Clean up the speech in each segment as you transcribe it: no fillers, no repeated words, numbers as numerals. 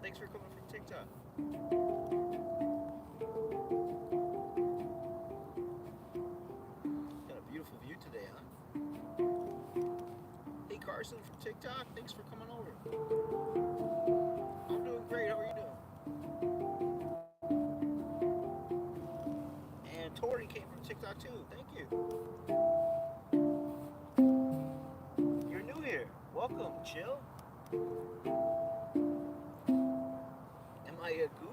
Thanks for coming from TikTok. Got a beautiful view today, huh? Hey Carson from TikTok, thanks for coming over. I'm doing great. How are you doing? And Tori came from TikTok too. Thank you. You're new here. Welcome. Chill. Am I a goof?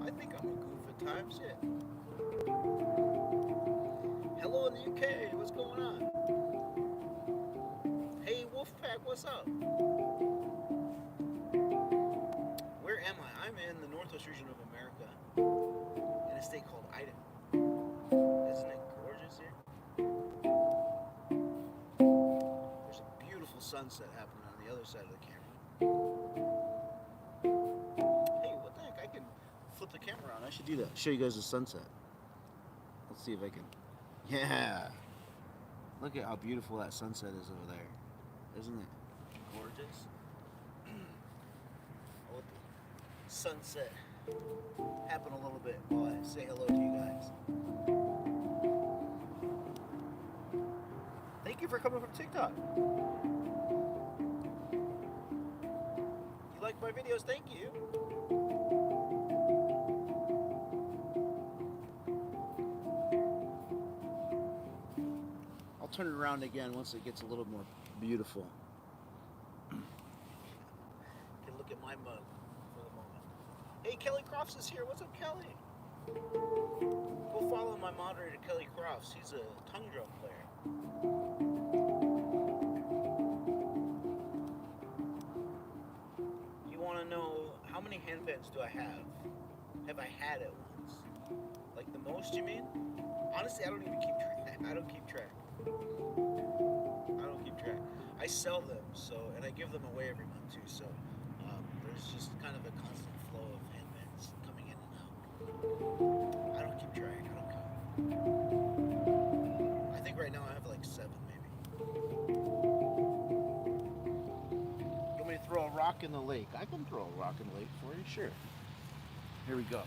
I think I'm a goof at times. Yeah. Hello in the UK. What's going on? Hey Wolfpack, what's up? Where am I? I'm in the northwest region of America, in a state called Idaho. Isn't it gorgeous here? There's a beautiful sunset happening on the other side of the camera. Hey, what the heck? I can flip the camera on. I should do that. Show you guys the sunset. Let's see if I can. Yeah. Look at how beautiful that sunset is over there. Isn't it gorgeous? I'll let the sunset happen a little bit while I say hello to you guys. Thank you for coming from TikTok. You like my videos? Thank you. I'll turn it around again once it gets a little more beautiful. You can look at my mug for the moment. Hey, Kelly Crofts is here. What's up, Kelly? Go follow my moderator, Kelly Crofts. He's a tongue drum player. You want to know how many handpans do I have? Have I had at once? Like the most, you mean? Honestly, I don't even keep track. I don't keep track. I sell them, so, and I give them away every month too. So there's just kind of a constant flow of handpans coming in and out. I don't keep track. I don't count. I think right now I have like 7, maybe. You want me to throw a rock in the lake? I can throw a rock in the lake for you, sure. Here we go.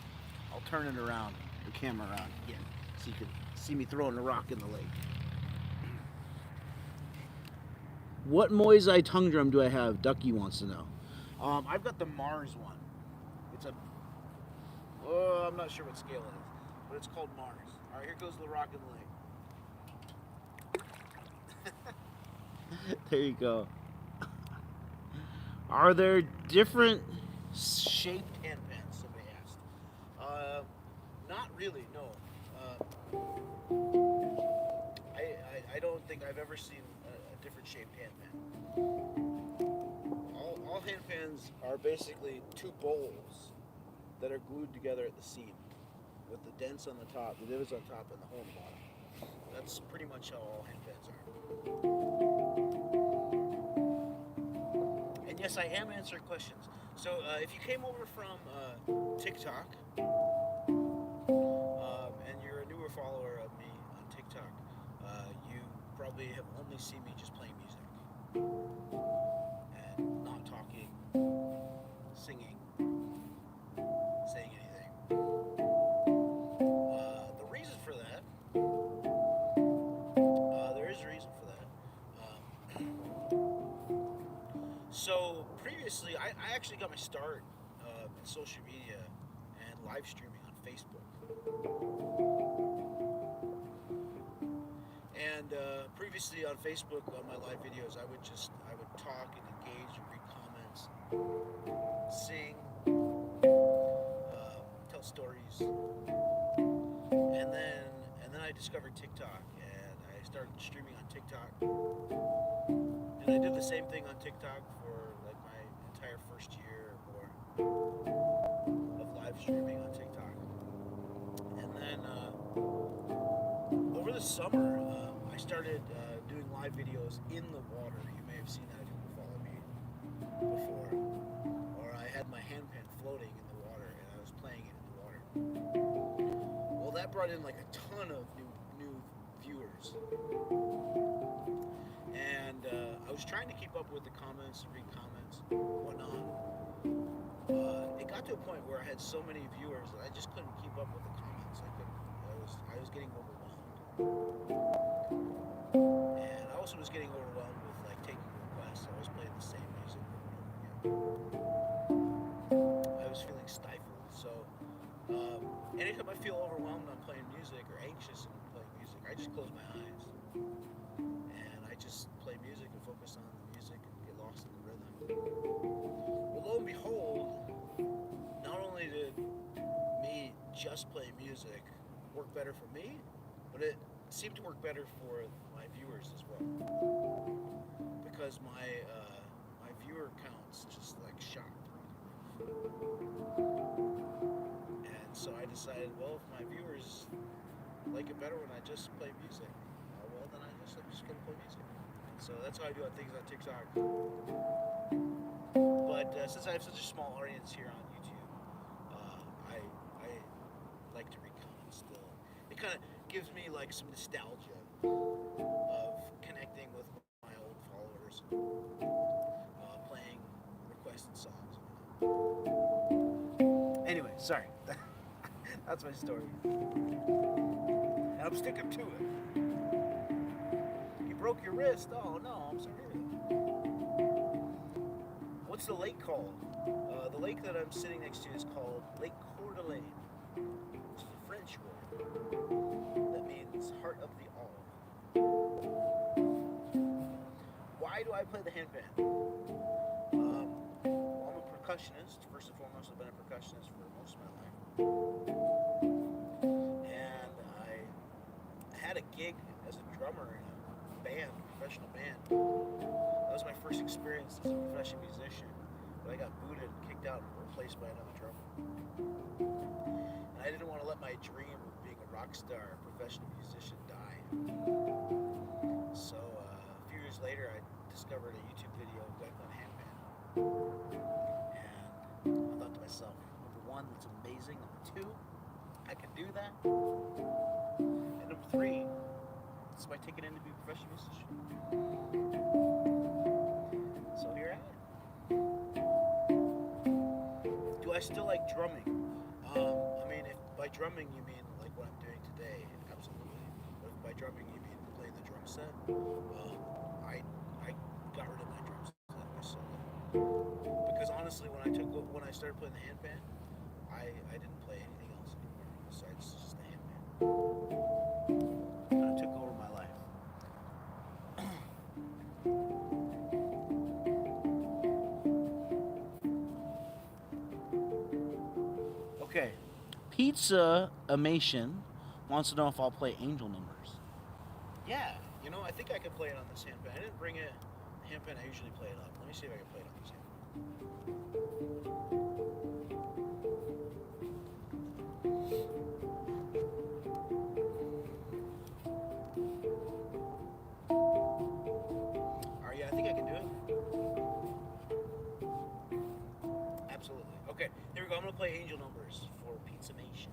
I'll turn it around, the camera around again, so you can see me throwing a rock in the lake. What Muay Thai tongue drum do I have? Ducky wants to know. I've got the Mars one. It's a, I'm not sure what scale it is, but it's called Mars. All right, here goes the rock in the lake. There you go. Are there different shaped handpans? Somebody asked. Not really, no. I don't think I've ever seen a different shaped handpan. All handpans are basically 2 bowls that are glued together at the seam, with the dents on the top, the divots on top, and the hole in the bottom. That's pretty much how all handpans are. And yes, I am answering questions. So if you came over from TikTok, and you're a newer follower of me on TikTok, you probably have only seen me just playing music and not talking, singing, saying anything. The reason for that, there is a reason for that. So previously, I actually got my start in social media and live streaming on Facebook. And previously on Facebook, on my live videos, I would talk and engage and read comments, sing, tell stories, and then I discovered TikTok, and I started streaming on TikTok, and I did the same thing on TikTok for like my entire first year or more of live streaming on TikTok, and then over the summer. I started doing live videos in the water. You may have seen that if you follow me before. Or I had my handpan floating in the water and I was playing it in the water. Well, that brought in like a ton of new viewers. And I was trying to keep up with the comments, read comments, whatnot. got to a point where I had so many viewers that I just couldn't keep up with the comments. I was getting overwhelmed, and I also was getting overwhelmed with like taking requests. I was playing the same music over and over again. I was feeling stifled. So anytime I feel overwhelmed, I'm playing music or anxious and playing music. I just close my eyes and I just play music and focus on the music and get lost in the rhythm. Well, lo and behold, not only did me just play music work better for me, but it seemed to work better for my viewers as well, because my viewer counts just like shot through the roof. And so I decided, well, if my viewers like it better when I just play music, well, then I'm just gonna play music. So that's how I do things on TikTok. But since I have such a small audience here on YouTube, I like to recount still. It kind of gives me like some nostalgia of connecting with my old followers, playing requested songs. Anyway, sorry. That's my story. And I'm sticking to it. You broke your wrist. Oh no, I'm sorry. What's the lake called? The lake that I'm sitting next to is called Lake Coeur d'Alene, which is a French word that means heart of the olive. Why do I play the handpan? Well, I'm a percussionist. First and foremost, I've been a percussionist for most of my life. And I had a gig as a drummer in a band, a professional band. That was my first experience as a professional musician. But I got booted and kicked out and replaced by another drummer. And I didn't want to let my dream of being a rock star, professional musician die. So a few years later, I discovered a YouTube video of guy playing handpan. And I thought to myself, number one, that's amazing. Number two, I can do that. And number three, this is my ticket in to be a professional musician. So here I am. Do I still like drumming? I mean, if by drumming you mean like what I'm doing today, absolutely. But if by drumming you mean playing the drum set, I got rid of my drum set. I sold it. Because honestly, when I started playing the handpan, I didn't play anything else anymore besides just the handpan. Kind of took over my life. Okay, Pizza Amation wants to know if I'll play angel numbers. Yeah, I think I could play it on this handpan. I didn't bring a handpan I usually play it on. Let me see if I can play it on this handpan. Alright, yeah, I think I can do it. Absolutely. Okay, here we go. I'm going to play angel numbers for Pizza Nation.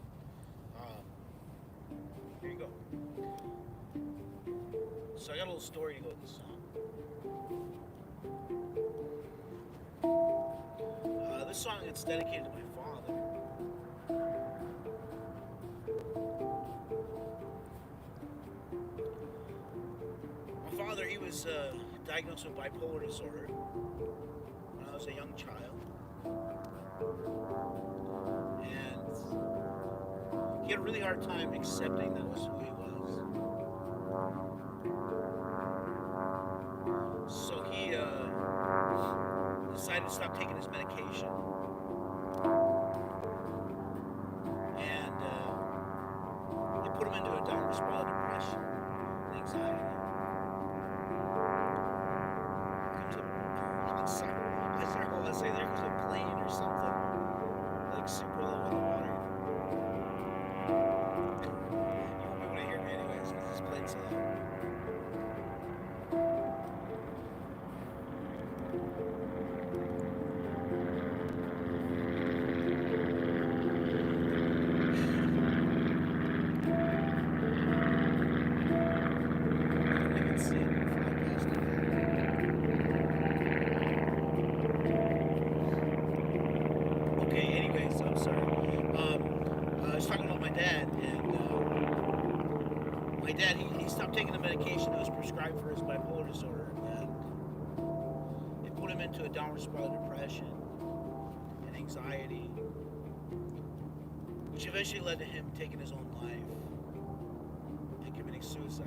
Here you go. So I got a little story to go with this song. This song is dedicated to my father. My father, he was diagnosed with bipolar disorder when I was a young child. And he had a really hard time accepting that was who he was. So he decided to stop taking his medication. And it put him into a downward spiral of depression and anxiety. I want to say there was a plane or something, like super low in the water. You won't be able to hear me anyways because this plane's so loud. disorder, and it put him into a downward spiral of depression and anxiety, which eventually led to him taking his own life and committing suicide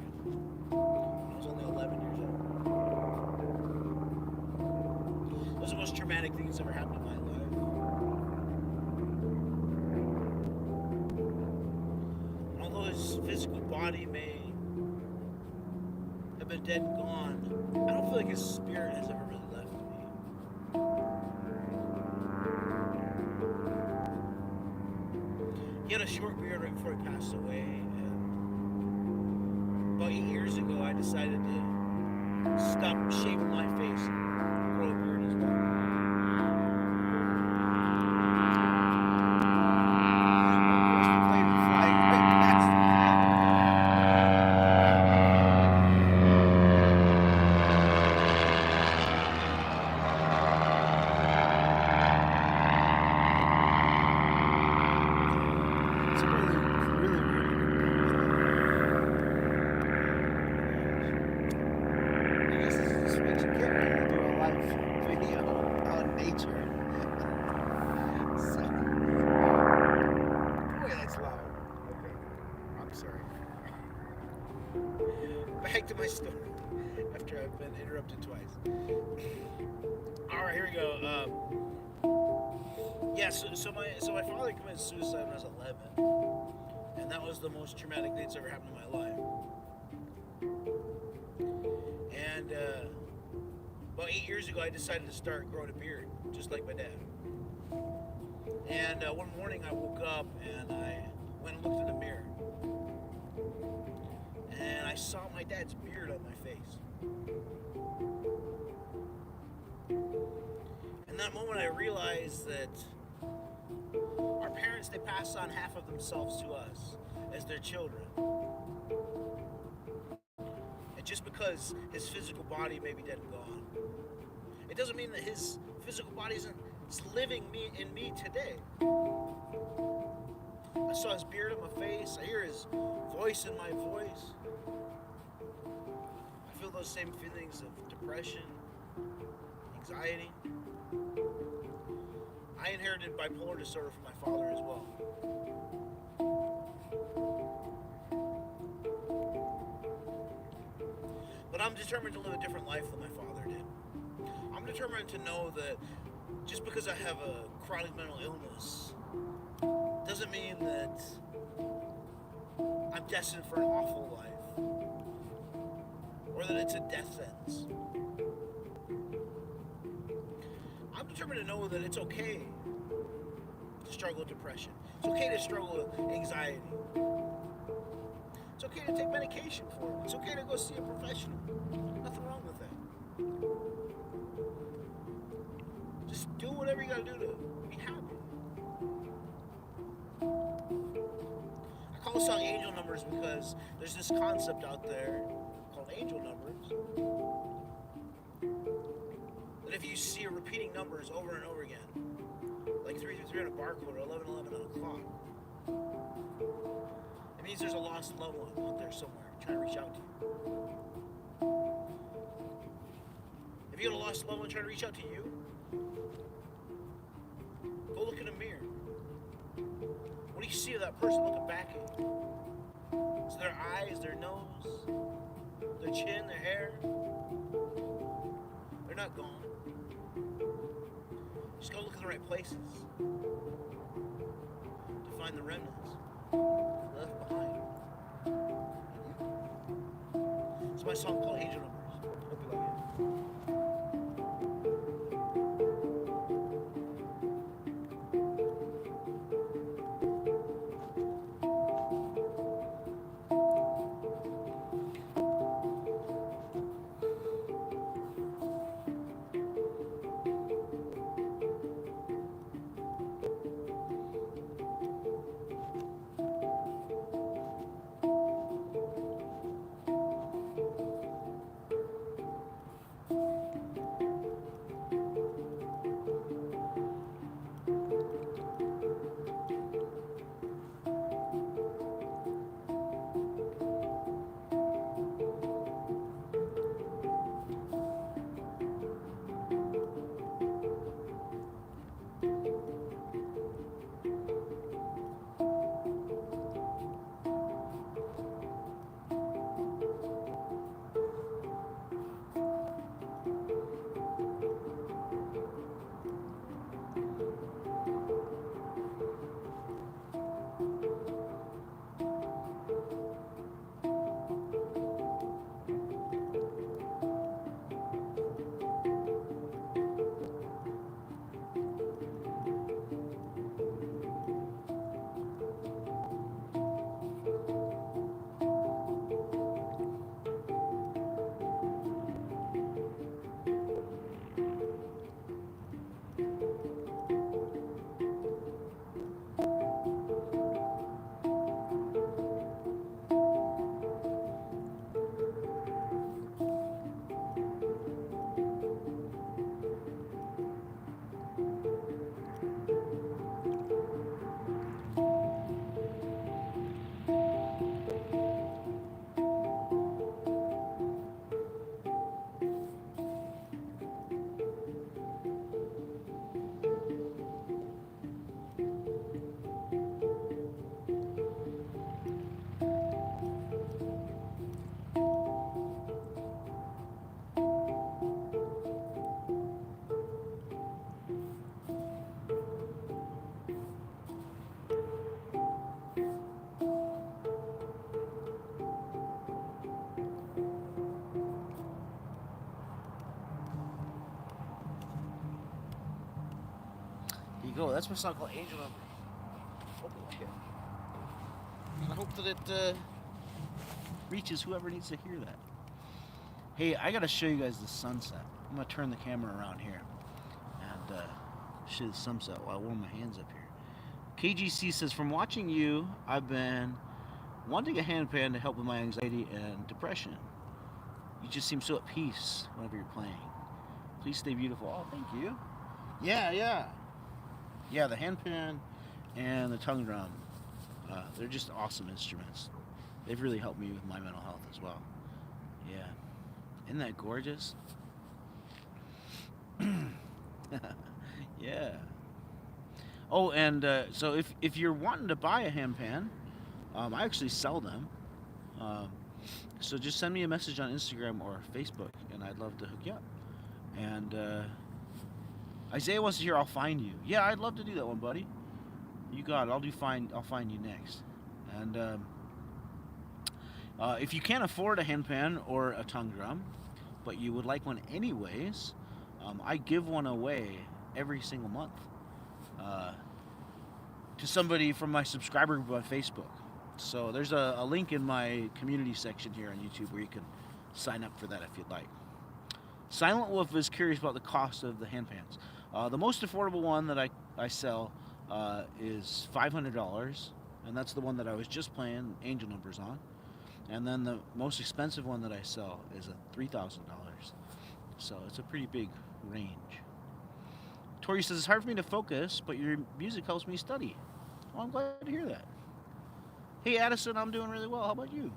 when he was only 11 years old. Those are the most traumatic things that ever happened in my life. And although his physical body may have been dead and gone, I don't feel like his spirit has ever really left me. He had a short beard right before he passed away, and about 8 years ago I decided to stop shaving my face and grow a beard as well. Of course, the plane was flying right past me. It's really, really weird. I guess this is just what you get when you do a live video on nature. So, boy, that's loud. Okay, I'm sorry. Back to my story after I've been interrupted twice. All right, here we go. Yeah, so my father committed suicide when I was 11, and that was the most traumatic thing that's ever happened in my life. And about 8 years ago, I decided to start growing a beard, just like my dad. And one morning, I woke up and I went and looked in the mirror, and I saw my dad's beard on my face. In that moment, I realized that our parents, they pass on half of themselves to us as their children. And just because his physical body may be dead and gone, it doesn't mean that his physical body isn't living in me today. I saw his beard on my face. I hear his voice in my voice. I feel those same feelings of depression, anxiety. I inherited bipolar disorder from my father as well. But I'm determined to live a different life than my father did. I'm determined to know that just because I have a chronic mental illness doesn't mean that I'm destined for an awful life or that it's a death sentence. I'm determined to know that it's okay to struggle with depression. It's okay to struggle with anxiety. It's okay to take medication for it. It's okay to go see a professional. Nothing wrong with that. Just do whatever you gotta do to be happy. I call the song Angel Numbers because there's this concept out there called angel numbers. That if you see repeating numbers over and over again, like 333 on a barcode or 1111 on a clock, it means there's a lost loved one out there somewhere trying to reach out to you. If you got a lost loved one trying to reach out to you, go look in a mirror. What do you see of that person looking back at you? Is it their eyes, their nose, their chin, their hair? They're not gone. Just go look in the right places to find the remnants left behind. It's my song called Angel Numbers. Hope you like it. go. That's my song called Angel Number. Hope you like it. And I hope that it reaches whoever needs to hear that. Hey, I gotta show you guys the sunset. I'm gonna turn the camera around here and show you the sunset while I warm my hands up here. KGC says, from watching you, I've been wanting a handpan to help with my anxiety and depression. You just seem so at peace whenever you're playing. Please stay beautiful. Oh, thank you. Yeah, the handpan and the tongue drum, they're just awesome instruments. They've really helped me with my mental health as well. Yeah. Isn't that gorgeous? Yeah. Oh, and so if you're wanting to buy a handpan, I actually sell them. So just send me a message on Instagram or Facebook, and I'd love to hook you up. And Isaiah wants to hear "I'll Find You." Yeah, I'd love to do that one, buddy. You got it. I'll find you next. And if you can't afford a handpan or a tongue drum, but you would like one anyways, I give one away every single month to somebody from my subscriber group on Facebook. So there's a link in my community section here on YouTube where you can sign up for that if you'd like. Silent Wolf is curious about the cost of the handpans. The most affordable one that I sell is $500, and that's the one that I was just playing angel numbers on. And then the most expensive one that I sell is $3,000. So it's a pretty big range. Tori says, it's hard for me to focus, but your music helps me study. Well, I'm glad to hear that. Hey, Addison, I'm doing really well. How about you?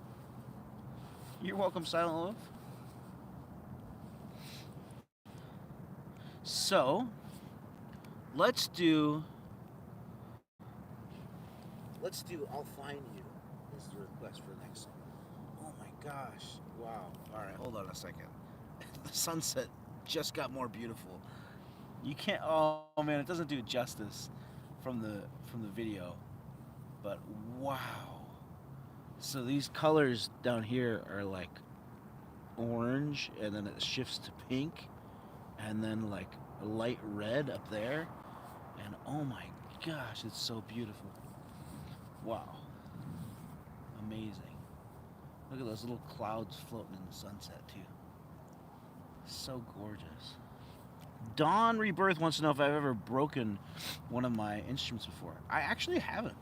You're welcome, Silent Wolf. So, let's do I'll Find You is the request for the next song. Oh my gosh. Wow. Alright, hold on a second. The sunset just got more beautiful. You can't, oh man, it doesn't do it justice from the video. But wow. So these colors down here are like orange, and then it shifts to pink, and then like a light red up there. And oh my gosh, it's so beautiful. Wow. Amazing. Look at those little clouds floating in the sunset too. So gorgeous. Dawn Rebirth wants to know if I've ever broken one of my instruments before. I actually haven't.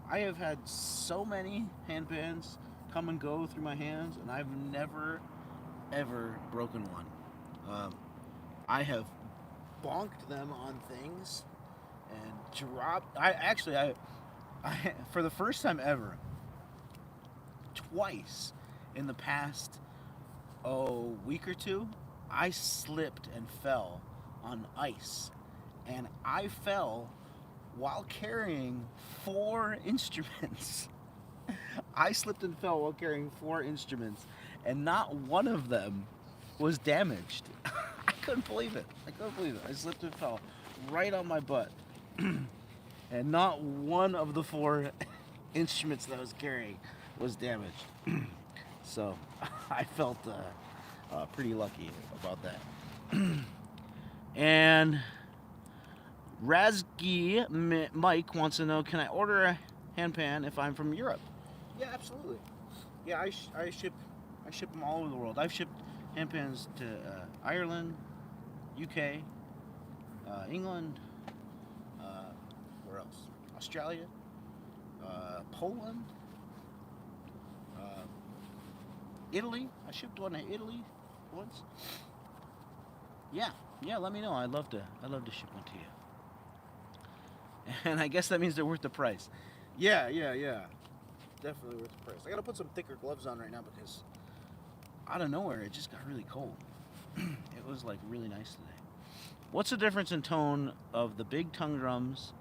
I have had so many handpans come and go through my hands, and I've never, ever broken one. I have bonked them on things and dropped. I for the first time ever, twice in the past week or two, I slipped and fell on ice, and I fell while carrying 4 instruments. I slipped and fell while carrying 4 instruments, and not one of them was damaged. I couldn't believe it. I slipped and fell right on my butt. And not one of the 4 instruments that I was carrying was damaged. So I felt pretty lucky about that. And Razgi Mike wants to know, can I order a handpan if I'm from Europe? Yeah, absolutely. Yeah, I ship them all over the world. I've shipped handpans to Ireland, UK, England, where else? Australia, Poland, Italy. I shipped one to Italy once. Yeah, let me know. I'd love to ship one to you. And I guess that means they're worth the price. Yeah. Definitely worth the price. I gotta put some thicker gloves on right now because out of nowhere it just got really cold. It was like really nice today. What's the difference in tone of the big tongue drums,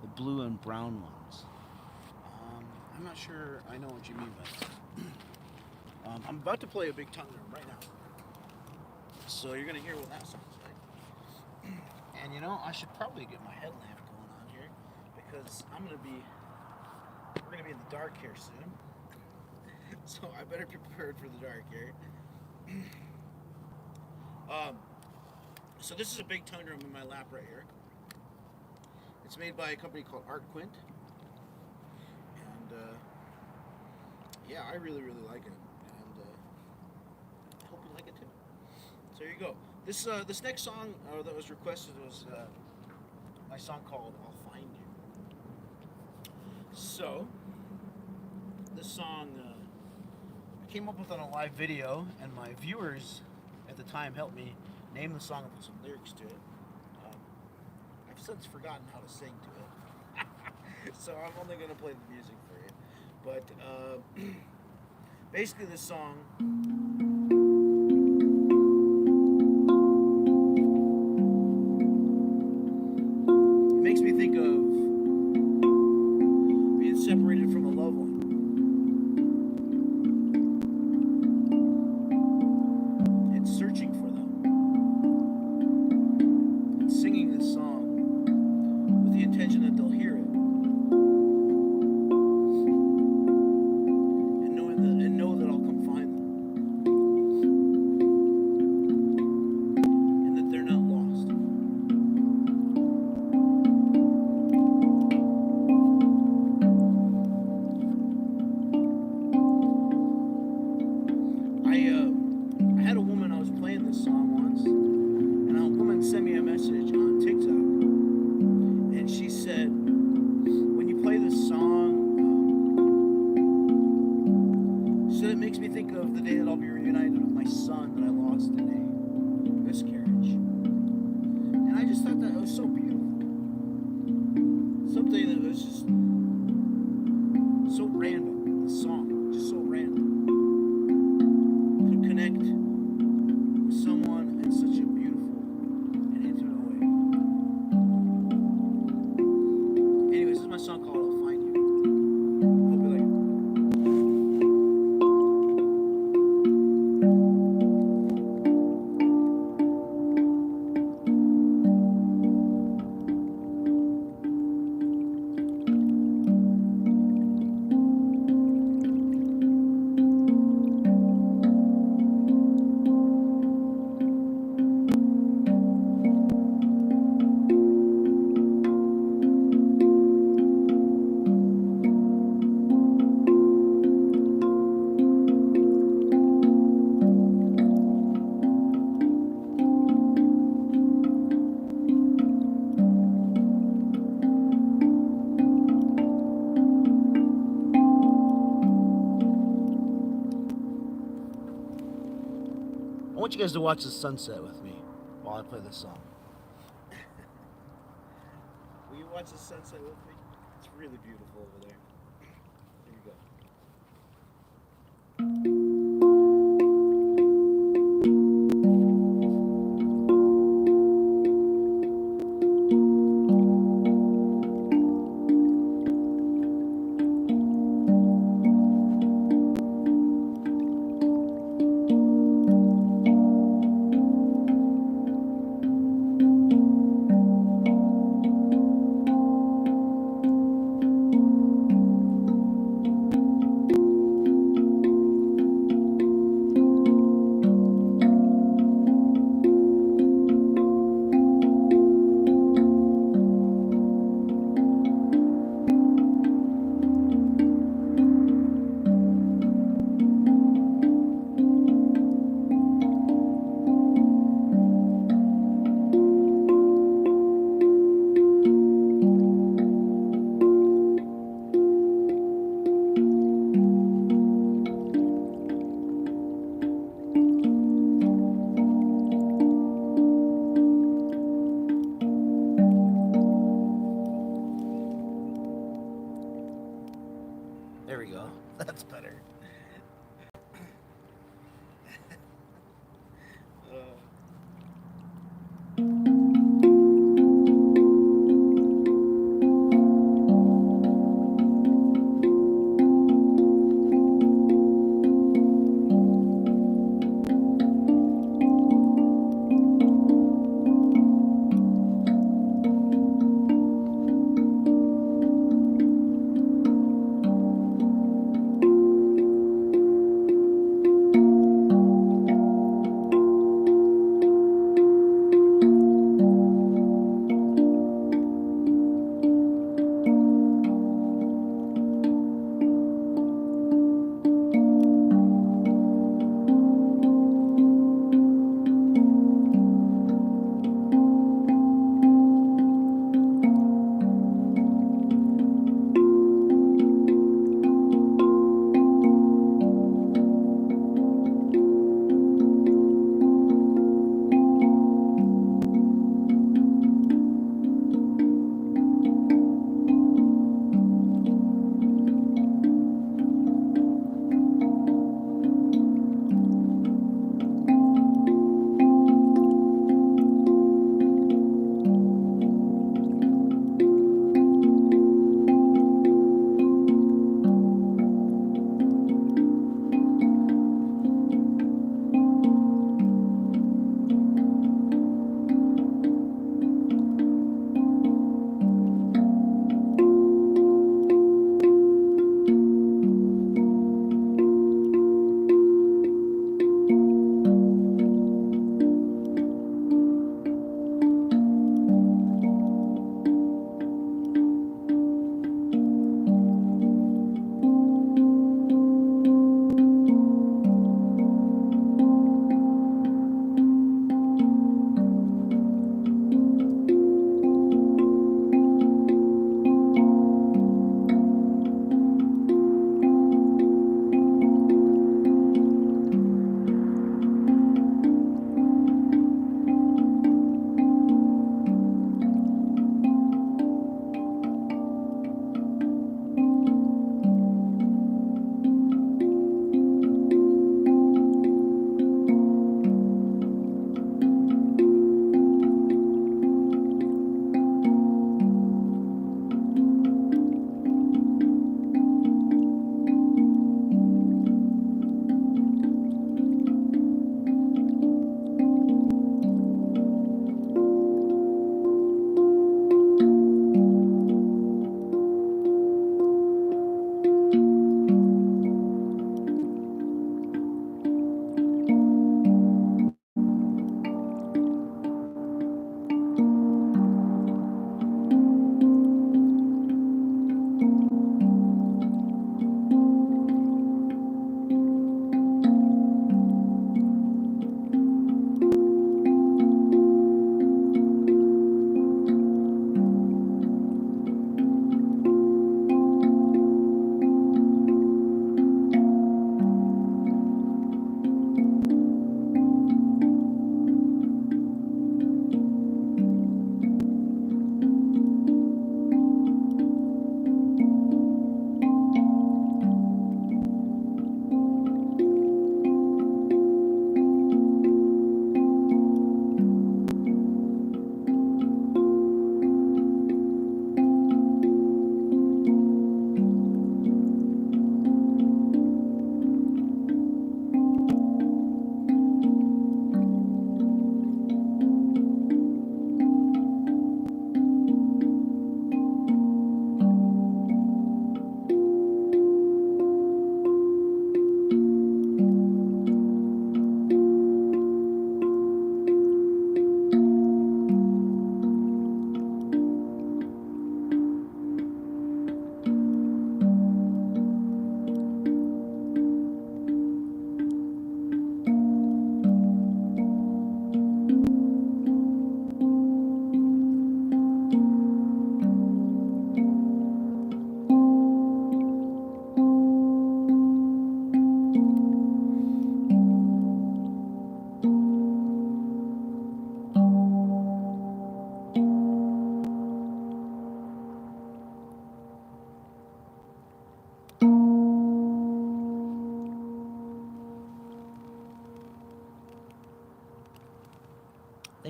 the blue and brown ones? I'm not sure I know what you mean by that. I'm about to play a big tongue drum right now. So you're gonna hear what that sounds like. And you know, I should probably get my headlamp going on here because we're gonna be in the dark here soon. So I better be prepared for the dark here. So this is a big tongue drum in my lap right here. It's made by a company called Art Quint, and yeah, I really like it, and I hope you like it too. So here you go. This next song that was requested was my song called "I'll Find You." So this song I came up with on a live video, and my viewers at the time helped me name the song and put some lyrics to it. I've since forgotten how to sing to it, so I'm only going to play the music for you. But basically this song it makes me think of being separated from a loved one and searching for them and singing this song with the intention that they'll hear it and know that I'll come find them and that they're not lost. I had a woman I was playing this song once, and a woman sent me a message on TikTok, and she said, when you play this song, she said it makes me think of the day that I'll be reunited with my son that I lost in a miscarriage. And I just thought that was so beautiful. Something that was just so random, the song, just so random. Could connect with someone in such a beautiful and intimate way. Anyways, this is my song called "I'll Find You." Hope you like it. I want you guys to watch the sunset with me while I play this song. Will you watch the sunset with me? It's really beautiful over there. Here we go.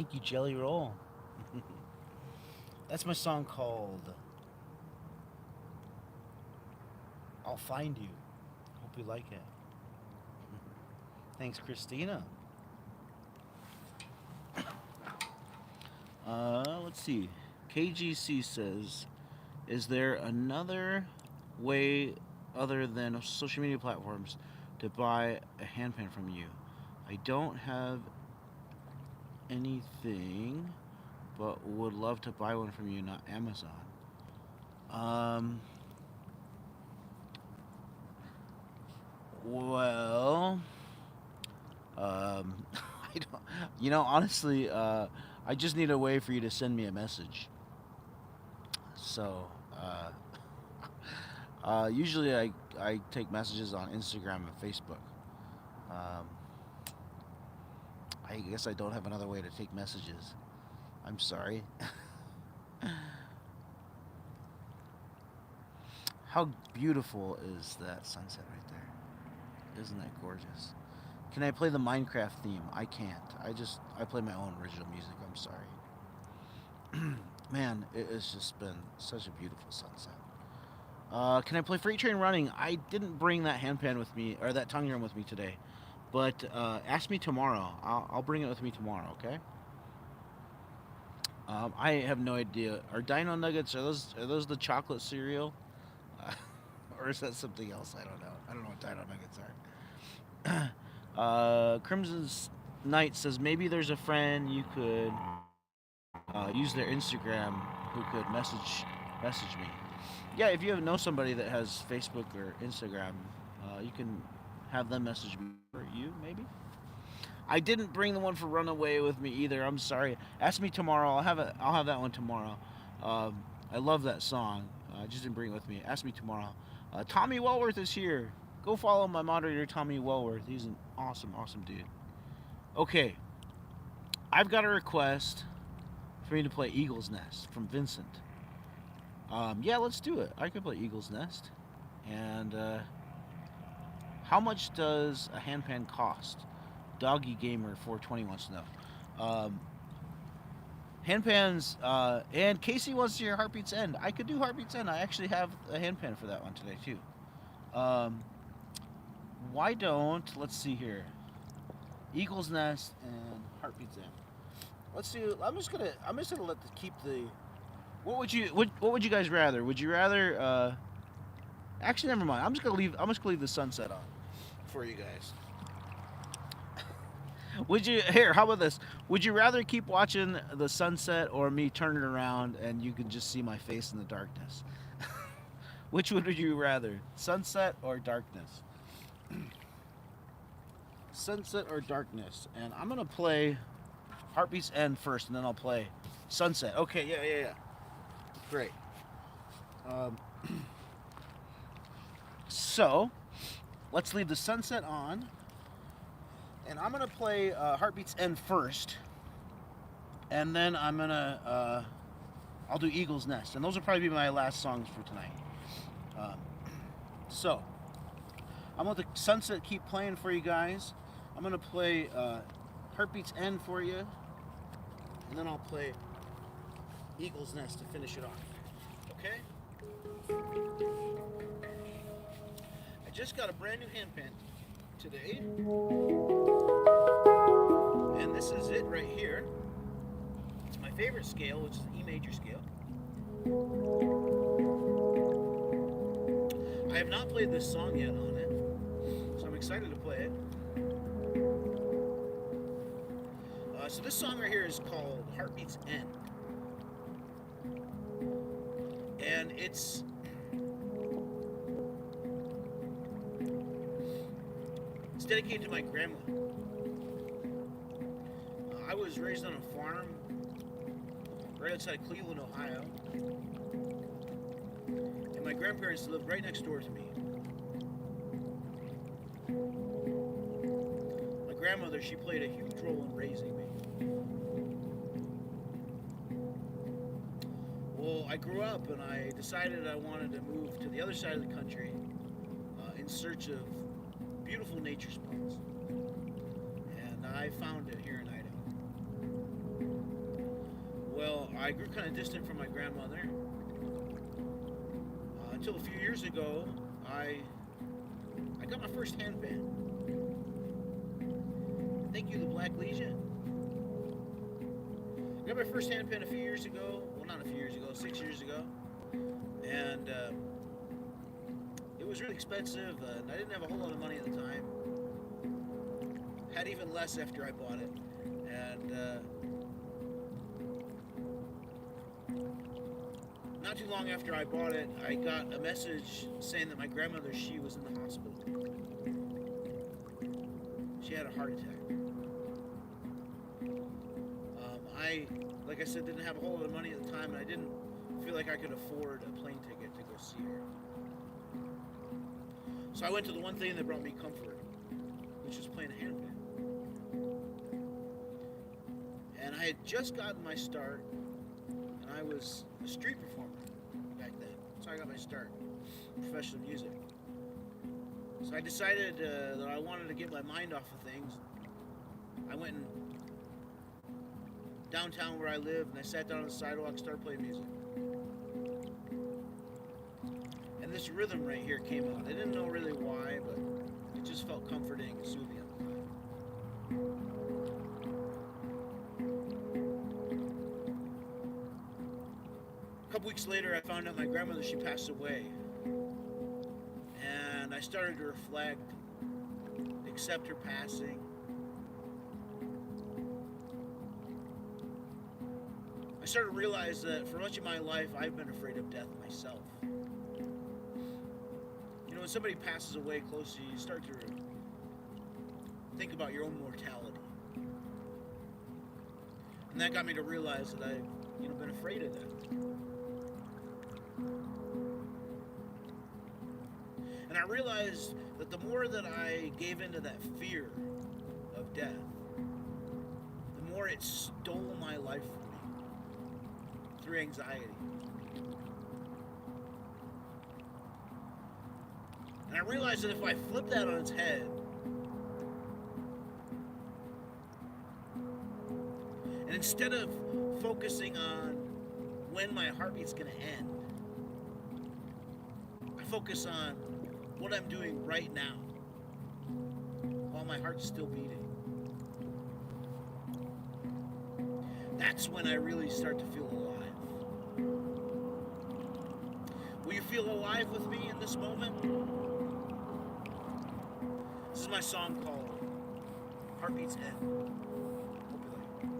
Thank you, Jelly Roll. That's my song called I'll Find You. Hope you like it. Thanks, Christina. Let's see. KGC says, is there another way other than social media platforms to buy a handpan from you? I don't have anything, but would love to buy one from you, not Amazon. Well, I don't, honestly, I just need a way for you to send me a message. So, usually I take messages on Instagram and Facebook. Um, I guess I don't have another way to take messages. I'm sorry. How beautiful is that sunset right there? Isn't that gorgeous? Can I play the Minecraft theme? I can't. I play my own original music. I'm sorry. Man, it has just been such a beautiful sunset. Can I play Freight Train Running? I didn't bring that handpan with me, or that tongue drum with me today. But ask me tomorrow. I'll bring it with me tomorrow, okay? I have no idea. Are Dino Nuggets, are those the chocolate cereal? Or is that something else? I don't know. I don't know what Dino Nuggets are. Crimson's Knight says maybe there's a friend you could use their Instagram who could message me. Yeah, if you know somebody that has Facebook or Instagram, you can have them message me for you, maybe. I didn't bring the one for Runaway with me either. I'm sorry. Ask me tomorrow. I'll have that one tomorrow. I love that song. I just didn't bring it with me. Ask me tomorrow. Tommy Wellworth is here. Go follow my moderator, Tommy Wellworth. He's an awesome, awesome dude. Okay. I've got a request for me to play Eagle's Nest from Vincent. Yeah, let's do it. I could play Eagle's Nest. And how much does a handpan cost? Doggy Gamer 420 wants to know. Handpans, and Casey wants to hear Heartbeats End. I could do Heartbeats End. I actually have a handpan for that one today too. Why don't, let's see here, Eagle's Nest and Heartbeats End. Let's do. I'm just gonna keep the. What would you guys rather? Would you rather? Actually, never mind. I'm just gonna leave the sunset on for you guys. Would you here? How about this? Would you rather keep watching the sunset or me turn it around and you can just see my face in the darkness? Which would you rather? Sunset or darkness? Sunset or darkness? And I'm gonna play Heartbeats End first, and then I'll play Sunset. Okay, yeah. Great. So, let's leave the sunset on. And I'm going to play Heartbeats End first. And then I'm going to, I'll do Eagle's Nest. And those will probably be my last songs for tonight. So, I'm going to let the sunset keep playing for you guys. I'm going to play Heartbeats End for you. And then I'll play Eagle's Nest to finish it off. Okay? I just got a brand new handpan today. And this is it right here. It's my favorite scale, which is the E major scale. I have not played this song yet on it, so I'm excited to play it. So this song right here is called Heartbeats End. And it's dedicated to my grandma. I was raised on a farm right outside of Cleveland, Ohio. And my grandparents lived right next door to me. My grandmother, she played a huge role in raising me. Well, I grew up and I decided I wanted to move to the other side of the country in search of beautiful nature spots. And I found it here in Idaho. I grew kind of distant from my grandmother until a few years ago. I got my first handpan. Thank you, the Black Legion. I got my first handpan a few years ago. Well, not a few years ago, 6 years ago. And it was really expensive, and I didn't have a whole lot of money at the time. Had even less after I bought it. And not too long after I bought it, I got a message saying that my grandmother, she was in the hospital. She had a heart attack. Like I said, didn't have a whole lot of money at the time, and I didn't feel like I could afford a plane ticket to go see her. So I went to the one thing that brought me comfort, which was playing a handpan. And I had just gotten my start, and I was a street performer back then. So I got my start in professional music. So I decided that I wanted to get my mind off of things. I went and downtown where I live, and I sat down on the sidewalk, started playing music. And this rhythm right here came out. I didn't know really why, but it just felt comforting and soothing at the time. A couple weeks later, I found out my grandmother, she passed away. And I started to reflect, accept her passing. I started to realize that for much of my life, I've been afraid of death myself. You know, when somebody passes away close to you, you start to think about your own mortality. And that got me to realize that I've, been afraid of that. And I realized that the more that I gave into that fear of death, the more it stole my life from me through anxiety. And I realized that if I flip that on its head, and instead of focusing on when my heartbeat's going to end, I focus on what I'm doing right now while my heart's still beating. That's when I really start to feel alive. Will you feel alive with me in this moment? This is my song called Heartbeat's End. Hope you like it.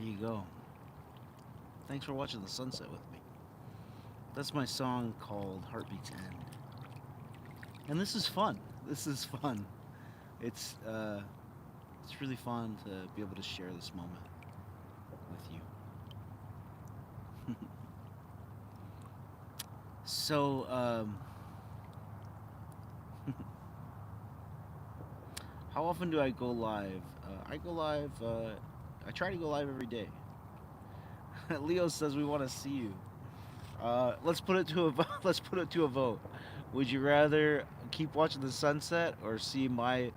There you go. Thanks for watching the sunset with me. That's my song called Heartbeats End. And this is fun. This is fun. It's it's really fun to be able to share this moment with you. So, how often do I go live? I go live. I try to go live every day. Leo says we want to see you. Let's put it to a let's put it to a vote. Would you rather keep watching the sunset or see my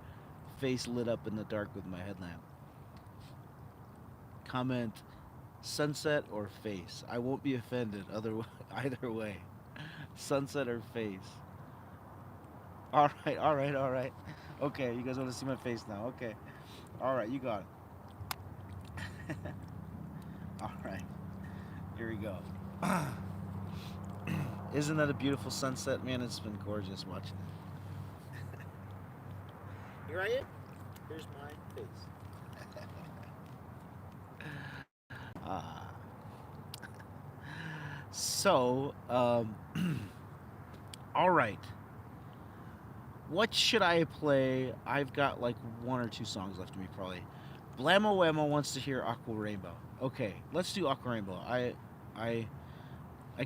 face lit up in the dark with my headlamp? Comment sunset or face. I won't be offended either way. Sunset or face. All right, all right, all right. Okay, you guys want to see my face now? Okay. All right, you got it. All right. Here we go. Isn't that a beautiful sunset, man? It's been gorgeous watching it. Here I am. Here's my face. Ah. So, all right. What should I play? I've got like one or two songs left of me, probably. Blammo Whammo wants to hear Aqua Rainbow. Okay, let's do Aqua Rainbow. I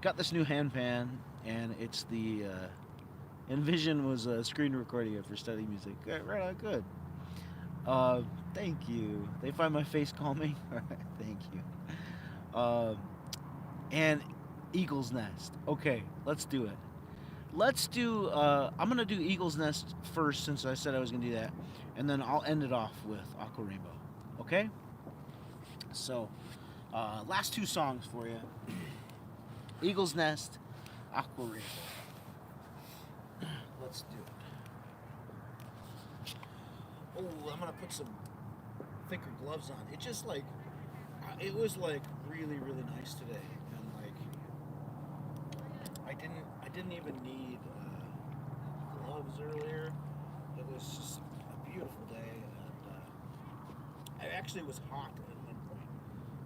got this new handpan, and it's the Envision was screen recording it for study music. Right on, good. Thank you. They find my face calming. All right, thank you. And Eagle's Nest. Okay, let's do it. Let's do. I'm gonna do Eagle's Nest first, since I said I was gonna do that, and then I'll end it off with Aqua Rainbow. Okay. So, last two songs for you. Eagle's Nest, Aqua Rainbow. Let's do it. Oh, I'm gonna put some thicker gloves on. It just like, it was like really, really nice today, and like, I didn't even need gloves earlier. It was just a beautiful day, and it actually was hot at one point.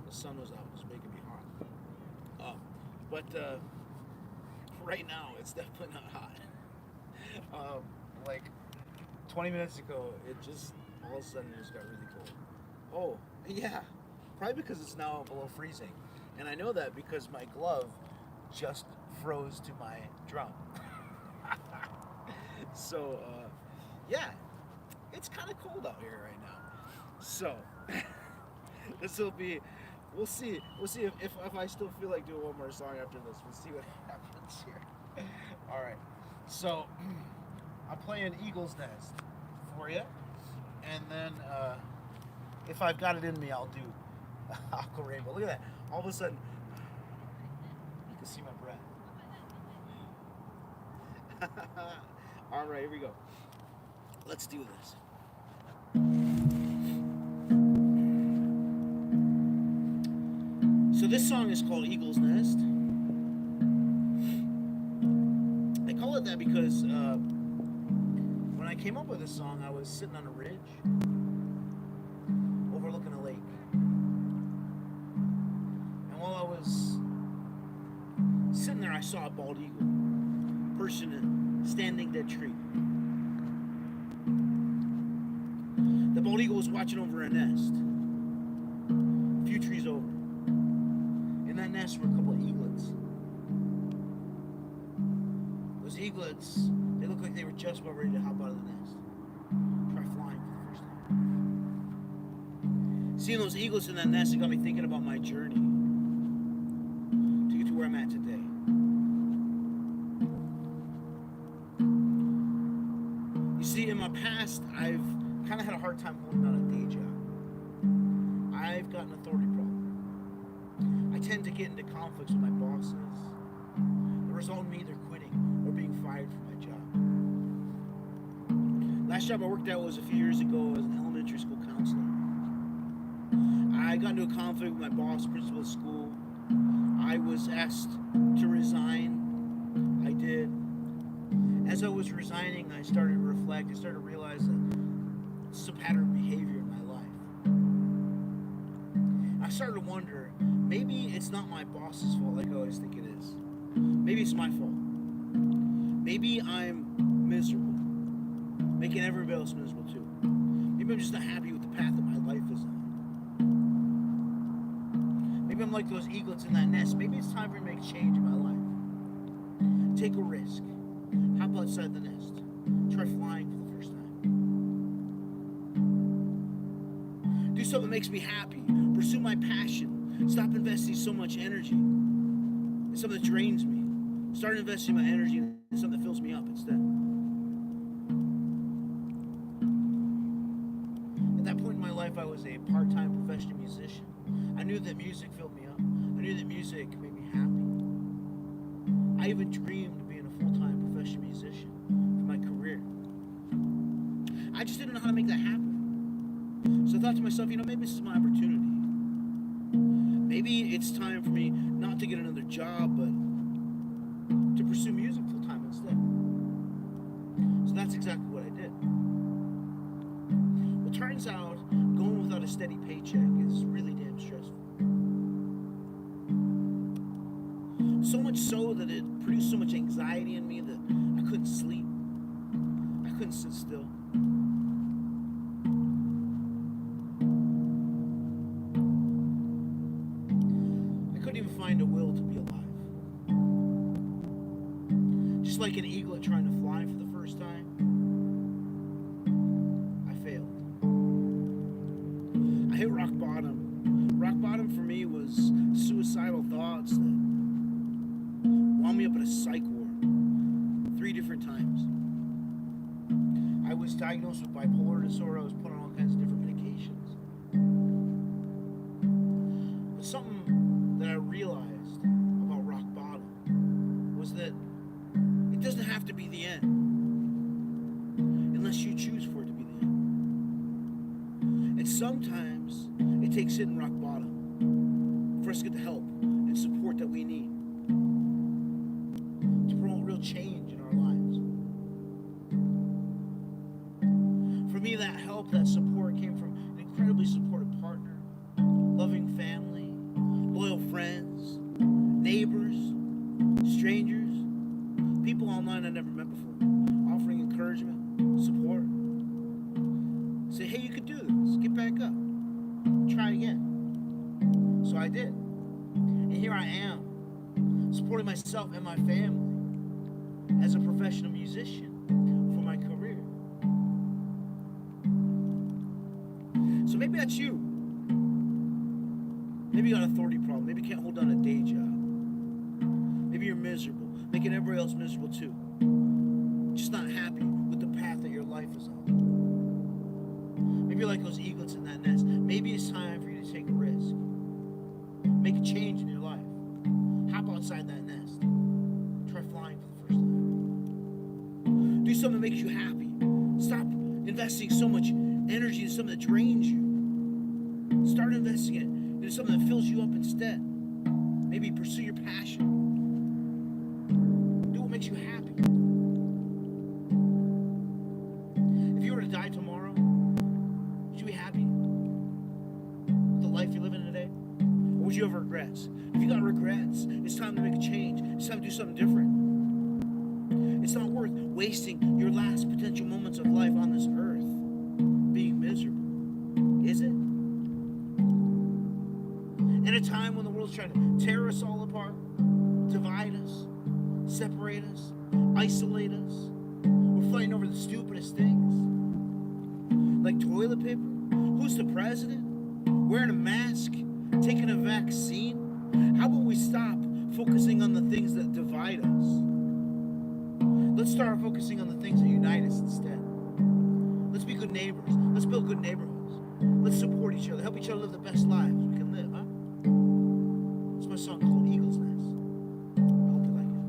The sun was out, it was making me hot. But right now, it's definitely not hot. Like 20 minutes ago, it just all of a sudden it just got really cold. Oh, yeah, probably because it's now below freezing, and I know that because my glove just froze to my drum. So, yeah, it's kind of cold out here right now. So, this will be. We'll see. We'll see if I still feel like doing one more song after this. We'll see what happens here. All right. So I'm playing Eagle's Nest for you, and then if I've got it in me, I'll do Aqua Rainbow. Look at that. All of a sudden, you can see my breath. All right, here we go. Let's do this. So this song is called Eagle's Nest. I call it that because when I came up with this song, I was sitting on a ridge overlooking a lake. And while I was sitting there, I saw a bald eagle perched in a standing dead tree. The bald eagle was watching over a nest a few trees over. In that nest were a couple of eaglets. Those eaglets, they looked like they were just about ready to hop out of the nest. Try flying for the first time. Seeing those eaglets in that nest, it got me thinking about my journey to get to where I'm at today. You see, in my past, I've kind of had a hard time holding down a day job. I've got an authority problem. I tend to get into conflicts with my bosses. The result in me either quitting or being fired from my job. Last job I worked at was a few years ago as an elementary school counselor. I got into a conflict with my boss, principal of school. I was asked to resign. I did. As I was resigning, I started to reflect. I started to realize that it's a pattern of behavior in my life. I started to wonder, maybe it's not my boss's fault like I always think it is. Maybe it's my fault. Maybe I'm miserable, making everybody else miserable too. Maybe I'm just not happy with the path that my life is on. Maybe I'm like those eaglets in that nest. Maybe it's time for me to make a change in my life. Take a risk. Hop outside the nest. Try flying for the first time. Do something that makes me happy. Pursue my passion. Stop investing so much energy in something that drains me. Start investing my energy in something that fills me up instead. At that point in my life, I was a part-time professional musician. I knew that music filled me up. I knew that music made me happy. I even dreamed of being a full-time professional musician for my career. I just didn't know how to make that happen. So I thought to myself, maybe this is my opportunity. Maybe it's time for me not to get another job, but to pursue music full-time instead. So that's exactly what I did. Well, it turns out going without a steady paycheck is really damn stressful. So much so that it produced so much anxiety in me that I couldn't sleep. I couldn't sit still. I couldn't even find a will to be alive. Just like an eaglet trying to fly for the first time, I failed. I hit rock bottom. Rock bottom for me was suicidal thoughts that wound me up in a psych ward 3 different times. I was diagnosed with bipolar disorder. I was put on all kinds of different medications. But something that I realized about rock bottom was that it doesn't have to be the end unless you choose for it to be the end. And sometimes it takes hitting rock bottom for us to get the help and support that we need to promote real change in our lives. For me, that help, that support came from an incredibly supportive partner, loving family, loyal friends, neighbors, strangers, people online I never met before, offering encouragement, support. Say, hey, you can do this. Get back up. Try again. So I did. And here I am, supporting myself and my family as a professional musician for my career. So maybe that's you. Maybe you got an authority problem. Maybe you can't hold down a day job. Maybe you're miserable, making everybody else miserable too. Just not happy with the path that your life is on. Maybe you're like those eaglets in that nest. Maybe it's time for you to take a risk. Make a change in your life. Hop outside that nest. Try flying for the first time. Do something that makes you happy. Stop investing so much energy in something that drains you. Start investing it into something that fills you up instead. Maybe pursue your passion. Do what makes you happy. If you were to die tomorrow, would you be happy with the life you're living today? Or would you have regrets? If you got regrets, it's time to make a change. It's time to do something different. It's not worth wasting your last potential moments of life on this earth being miserable. Is it? In a time when the world's trying to tear us all apart, divide us, separate us, isolate us, we're fighting over the stupidest things. Like toilet paper, who's the president, wearing a mask, taking a vaccine. How about we stop focusing on the things that divide us? Let's start focusing on the things that unite us instead. Let's be good neighbors. Let's build good neighborhoods. Let's support each other. Help each other live the best lives we can live, huh? It's my song called Eagle's Nest. I hope you like it.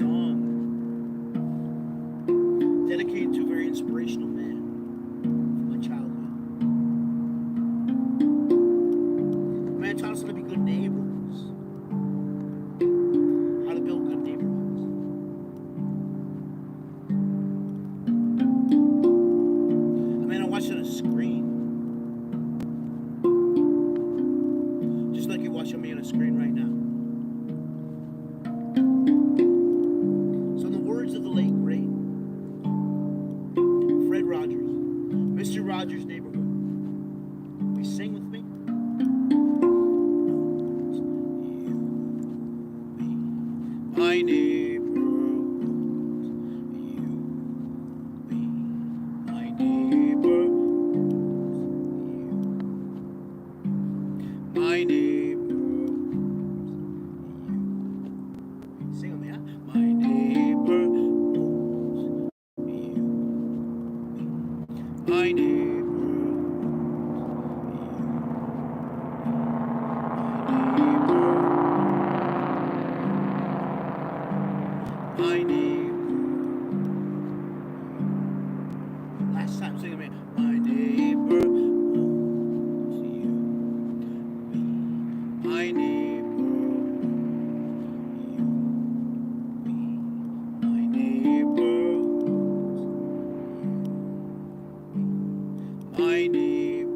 song dedicated to a very inspirational man from my childhood. The man taught us how to be good neighbors, how to build good neighborhoods. A man I watched on a screen, just like you're watching me on a screen right now. So in the words of the late great Fred Rogers, Mr. Rogers' Neighborhood, will you sing with me? My neighborhood, you be my neighborhood, you, my neighborhood, you. Sing with me, huh? My neighborhood, you, my neighborhood, my neighbor. Last time, sing with me. My neighbor owns you. My neighbor you. My neighbor my neighbor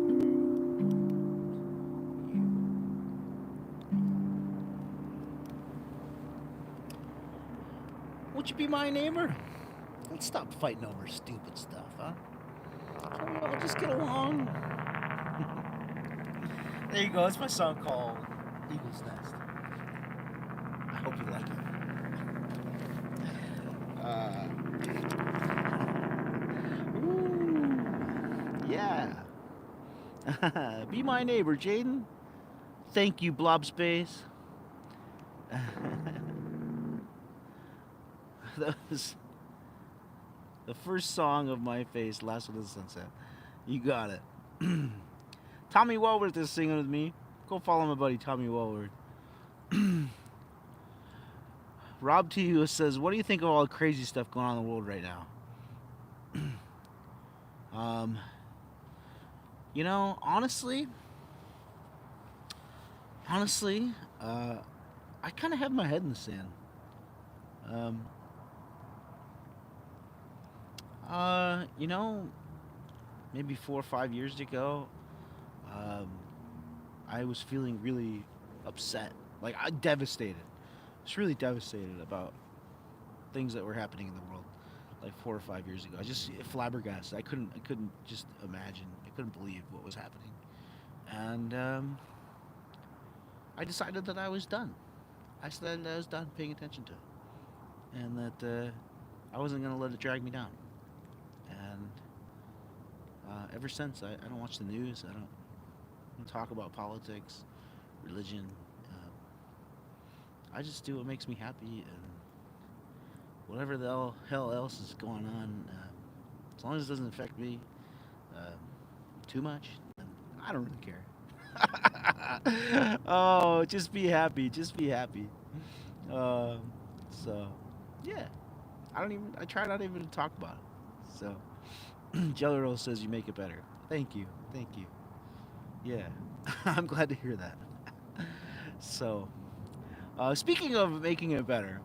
Would you be my neighbor? Let's stop fighting over stupid stuff, huh? Can we all just get along? There you go. That's my song called Eagle's Nest. I hope you like it. Ooh, yeah. Be my neighbor, Jaden. Thank you, Blob Space. That was the first song of my face, Last of the Sunset. You got it. Tommy Walworth is singing with me. Go follow my buddy Tommy Walworth. Rob T. says, what do you think of all the crazy stuff going on in the world right now? You know, honestly, I kind of have my head in the sand. You know, maybe 4 or 5 years ago, I was feeling really upset. Like, I devastated. I was really devastated about things that were happening in the world. Like 4 or 5 years ago, I just flabbergasted. I couldn't just imagine. I couldn't believe what was happening, and I decided that I was done. I decided I was done paying attention to it, and that I wasn't gonna let it drag me down. And ever since, I don't watch the news. I don't talk about politics, religion. I just do what makes me happy, and whatever the hell else is going on, as long as it doesn't affect me too much, I don't really care. Oh, just be happy. Just be happy. So, yeah. I try not even to talk about it. So, Jelly Roll says you make it better. Thank you. Thank you. Yeah. I'm glad to hear that. So, speaking of making it better,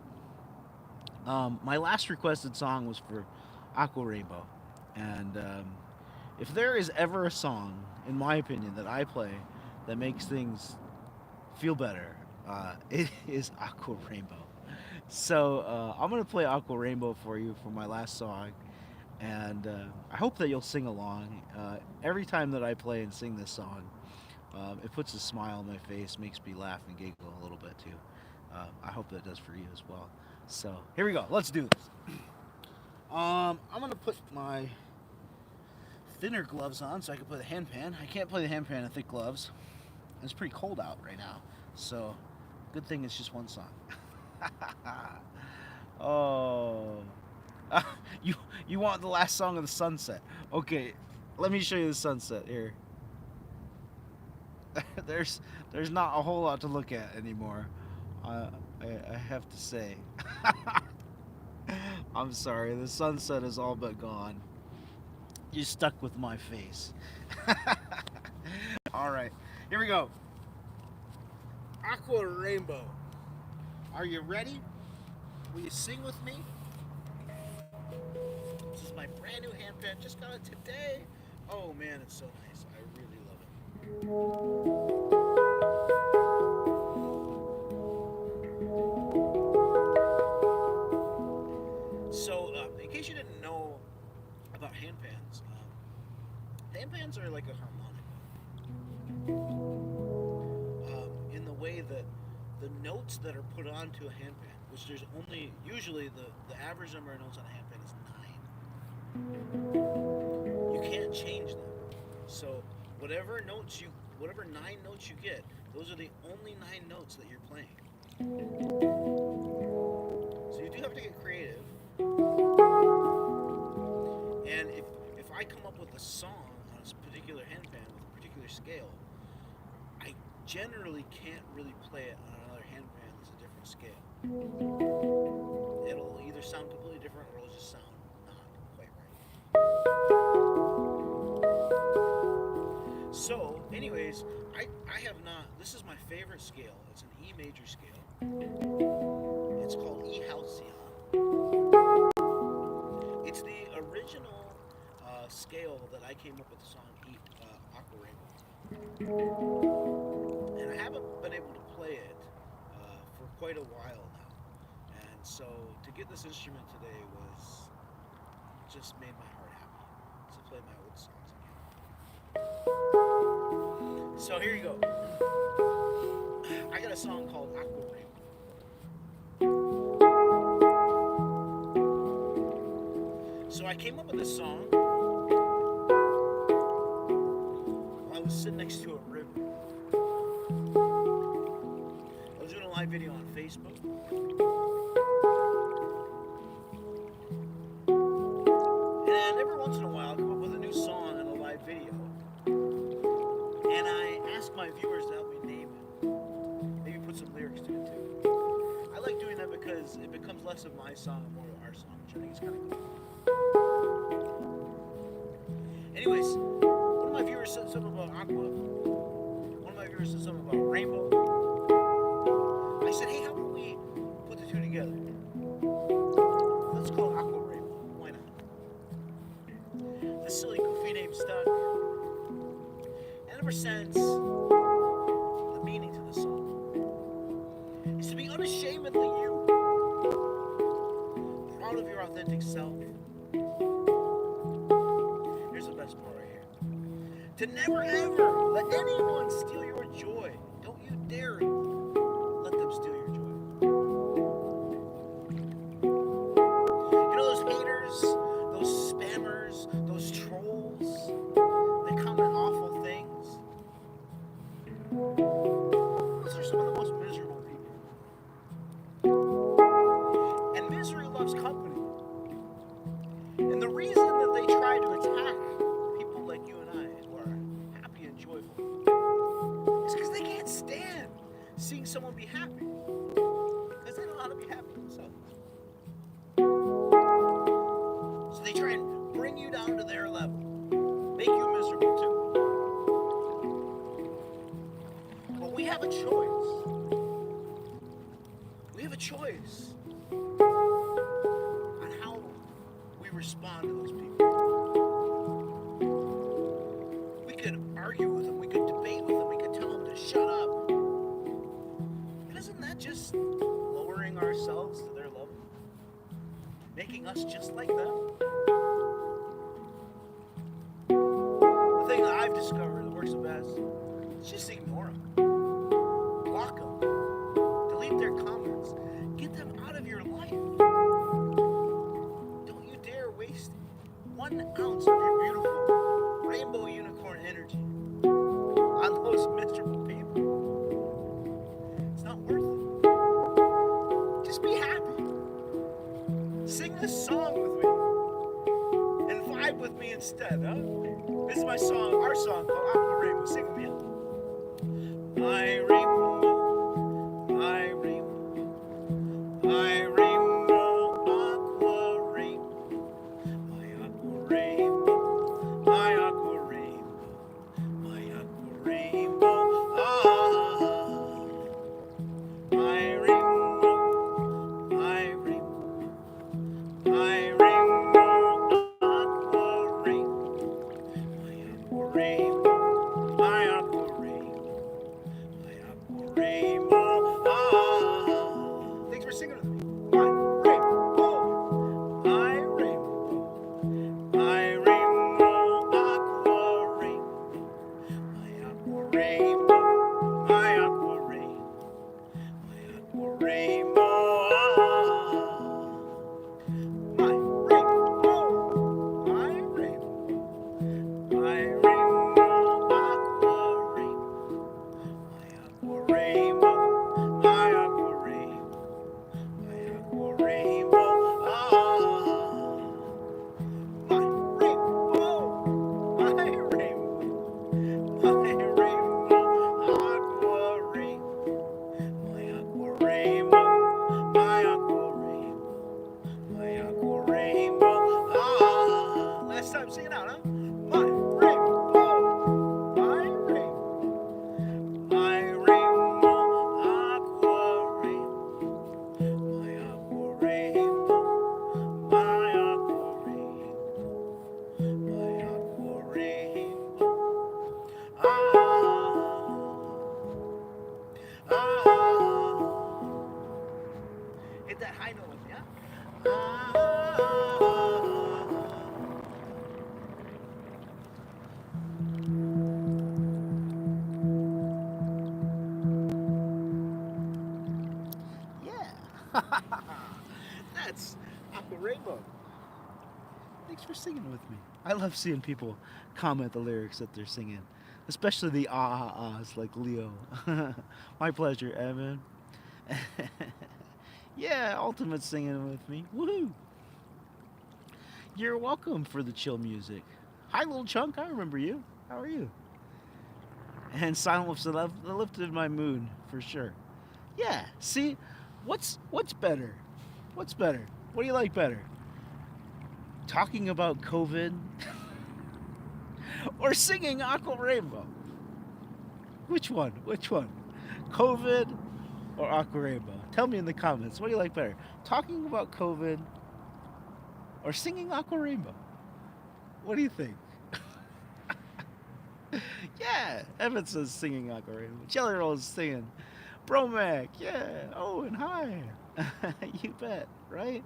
my last requested song was for Aqua Rainbow. And if there is ever a song, in my opinion, that I play that makes things feel better, it is Aqua Rainbow. So I'm going to play Aqua Rainbow for you for my last song. And I hope that you'll sing along. Every time that I play and sing this song, it puts a smile on my face, makes me laugh and giggle a little bit too. I hope that does for you as well. So here we go. Let's do this. I'm going to put my thinner gloves on so I can play the handpan. I can't play the handpan in thick gloves. It's pretty cold out right now. So good thing it's just one song. Oh. You want the last song of the sunset. Okay, let me show you the sunset here. There's not a whole lot to look at anymore. I have to say. I'm sorry, the sunset is all but gone. You're stuck with my face. All right, here we go. Aqua Rainbow. Are you ready? Will you sing with me? This is my brand new handpan. Just got it today. Oh man, it's so nice. I really love it. So, in case you didn't know about handpans, handpans are like a harmonica. In the way that the notes that are put onto a handpan, which there's only usually the average number of notes on a handpan is 9. You can't change them. So whatever 9 notes you get, those are the only 9 notes that you're playing. So you do have to get creative. And if I come up with a song on a particular handpan with a particular scale, I generally can't really play it on another handpan that's a different scale. It'll either sound completely different or it'll just sound not quite right. So, anyways, I have not. This is my favorite scale. It's an E major scale. It's called E halcyon. It's the original scale that I came up with the song Aqua Rainbow. And I haven't been able to play it for quite a while now. And so to get this instrument today just made my heart happy to play my old songs again. So here you go. I got a song called Aqua Rainbow. So I came up with this song while I was sitting next to a river. I was doing a live video on Facebook. And every once in a while I'll come up with a new song in a live video. And I ask my viewers to help me name it. Maybe put some lyrics to it too. I like doing that because it becomes less of my song and more of our song, which I think is kind of cool. Anyways, one of my viewers said something about Aqua. One of my viewers said something about Rainbow. I said, hey, how about we put the two together? Let's call it Aqua Rainbow. Why not? This silly, goofy name stuck. And ever since, the meaning to the song is to be unashamedly you. Proud of your authentic self. To never ever let anyone steal your joy. Don't you dare let them steal your joy. You know those haters, those spammers, those trolls, they comment awful things. Those are some of the most miserable people. And misery loves company. And the reason that they try to attack people like you and I, happy and joyful, it's because they can't stand seeing someone be happy, because they don't know how to be happy themselves. So they try and bring you down to their level, make you miserable too. But we have a choice. We have a choice on how we respond to those people. Argue with them, we could debate with them, we could tell them to shut up. And isn't that just lowering ourselves to their level? Making us just like them? The thing that I've discovered that works the best is just ignore them. Block them. Delete their comments. Get them out of your life. Don't you dare waste 1 ounce of your beautiful rainbow unicorn energy on those miserable people. It's not worth it. Just be happy. Sing this song with me and vibe with me instead, huh? This is my song, our song called Aqua Rainbow. Sing with me. My rainbow, my rainbow, my rainbow, aqua My rainbow, aqua rainbow, my aqua rainbow, my aqua rainbow. Ah, thanks for singing with me. My rainbow, my rainbow, my rainbow, aqua rainbow, my aqua rainbow, my aqua rainbow, my aqua rainbow. Ah. My rainbow, my rainbow, my rainbow, aqua rainbow, my aqua rainbow, my aqua rainbow, my aqua rainbow. Ah, my rainbow, my rainbow, my rainbow, aqua rainbow, my aqua rainbow, my aqua rainbow. My aqua rainbow. Ah, last time, sing it out, huh? My rainbow, my rainbow, my rainbow, aqua rainbow, my aqua rainbow, my aqua rainbow, my aqua rainbow. Ah, ah. Hit that high note with me, huh? Yeah. That's Aqua Rainbow. Thanks for singing with me. I love seeing people comment the lyrics that they're singing, especially the ahs like Leo. My pleasure, Evan. Yeah, Ultimate singing with me. Woohoo! You're welcome for the chill music. Hi, little chunk. I remember you. How are you? And Silent Wolf said, lifted my mood for sure. Yeah. See, what's better? What's better? What do you like better? Talking about COVID or singing Aqua Rainbow? Which one? Which one? COVID or Aqua Rainbow? Tell me in the comments. What do you like better? Talking about COVID or singing Aqua Rainbow? What do you think? Yeah, Evan says singing Aqua Rainbow. Jelly Roll is singing Bromac. Yeah. Oh, and hi. You bet, right?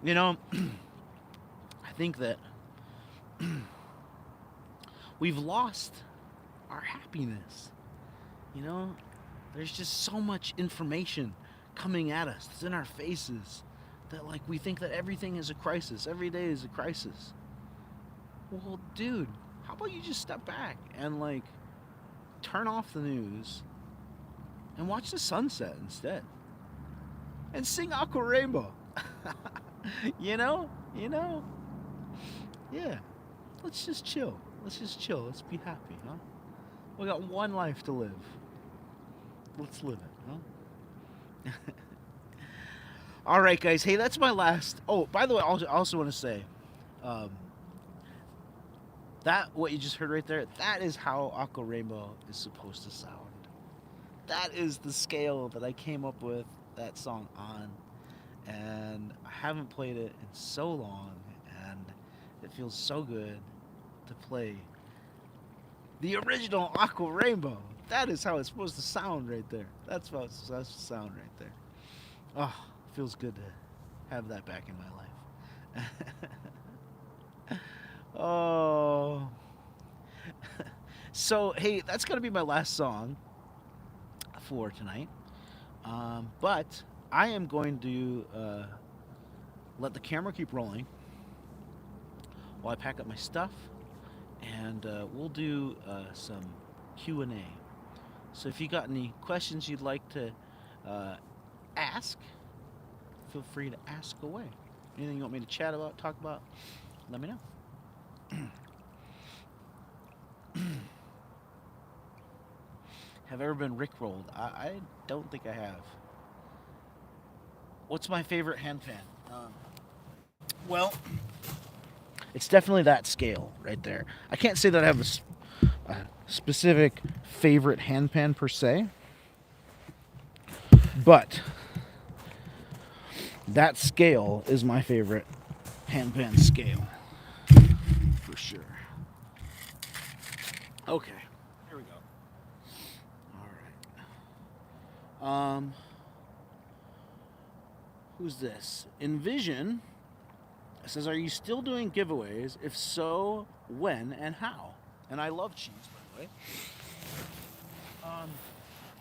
You know, I think that we've lost our happiness. You know, there's just so much information coming at us. It's in our faces that, like, we think that everything is a crisis. Every day is a crisis. Well, dude, how about you just step back and, like, turn off the news and watch the sunset instead? And sing Aqua Rainbow. You know? Yeah. Let's just chill. Let's be happy, huh? We got one life to live. Let's live it, huh? All right, guys. Hey, that's my last. Oh, by the way, I also want to say, that what you just heard right there, that is how Aqua Rainbow is supposed to sound. That is the scale that I came up with that song on, and I haven't played it in so long, and it feels so good to play the original Aqua Rainbow. That is how it's supposed to sound right there. That's how it's supposed to sound right there. Oh, feels good to have that back in my life. Oh. So, hey, that's going to be my last song for tonight. But I am going to let the camera keep rolling while I pack up my stuff, and we'll do some Q&A. So if you got any questions you'd like to ask, feel free to ask away. Anything you want me to chat about, talk about, let me know. Have I ever been rickrolled? I don't think I have. What's my favorite handpan? Well, it's definitely that scale right there. I can't say that I have a specific favorite handpan per se, but that scale is my favorite handpan scale, for sure. Okay, here we go. All right. Who's this? Envision says, "Are you still doing giveaways? If so, when and how?" And I love cheese, by the way.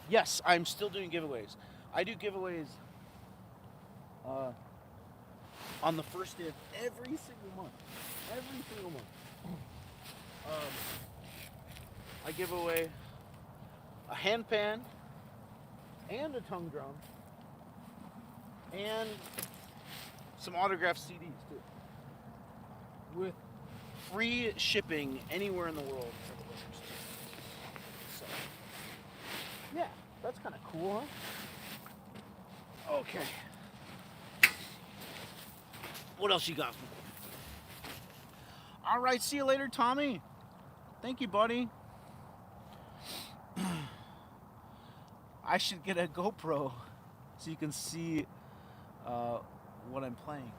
Yes, I'm still doing giveaways. I do giveaways on the first day of every single month. Every single month. I give away a handpan and a tongue drum and some autographed CDs too, with free shipping anywhere in the world for the winners. So, yeah, that's kind of cool, huh? Okay. What else you got for me? All right, see you later, Tommy. Thank you, buddy. I should get a GoPro so you can see what I'm playing.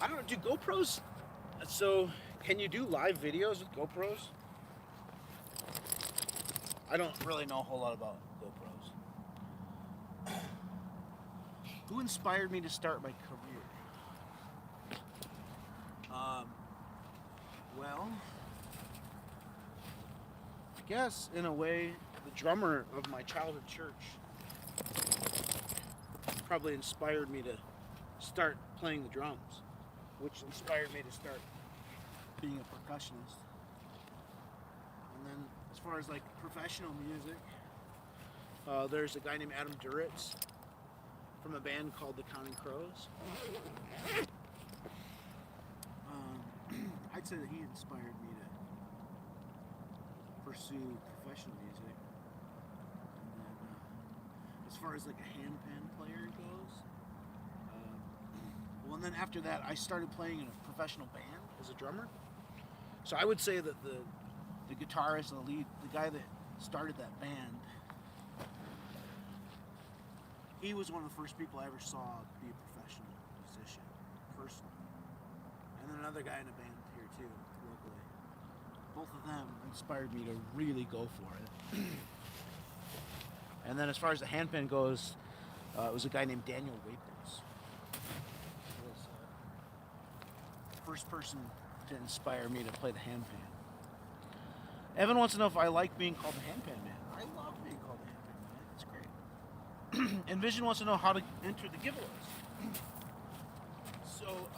I don't know, do GoPros, so can you do live videos with GoPros? I don't really know a whole lot about GoPros. Who inspired me to start my career? Well, I guess in a way, the drummer of my childhood church probably inspired me to start playing the drums, which inspired me to start being a percussionist. And then as far as like professional music, there's a guy named Adam Duritz from a band called the Counting Crows. I'd say that he inspired me to pursue professional music. And then, as far as like a handpan player goes, well, and then after that, I started playing in a professional band as a drummer. So I would say that the guitarist and the lead, the guy that started that band, he was one of the first people I ever saw be a professional musician, personally. And then another guy in a band here too, locally. Both of them inspired me to really go for it. And then as far as the handpan goes, it was a guy named Daniel Waples. He was the first person to inspire me to play the handpan. Evan wants to know if I like being called the handpan man. I love being called the handpan man. It's great. Envision wants to know how to enter the giveaways. So,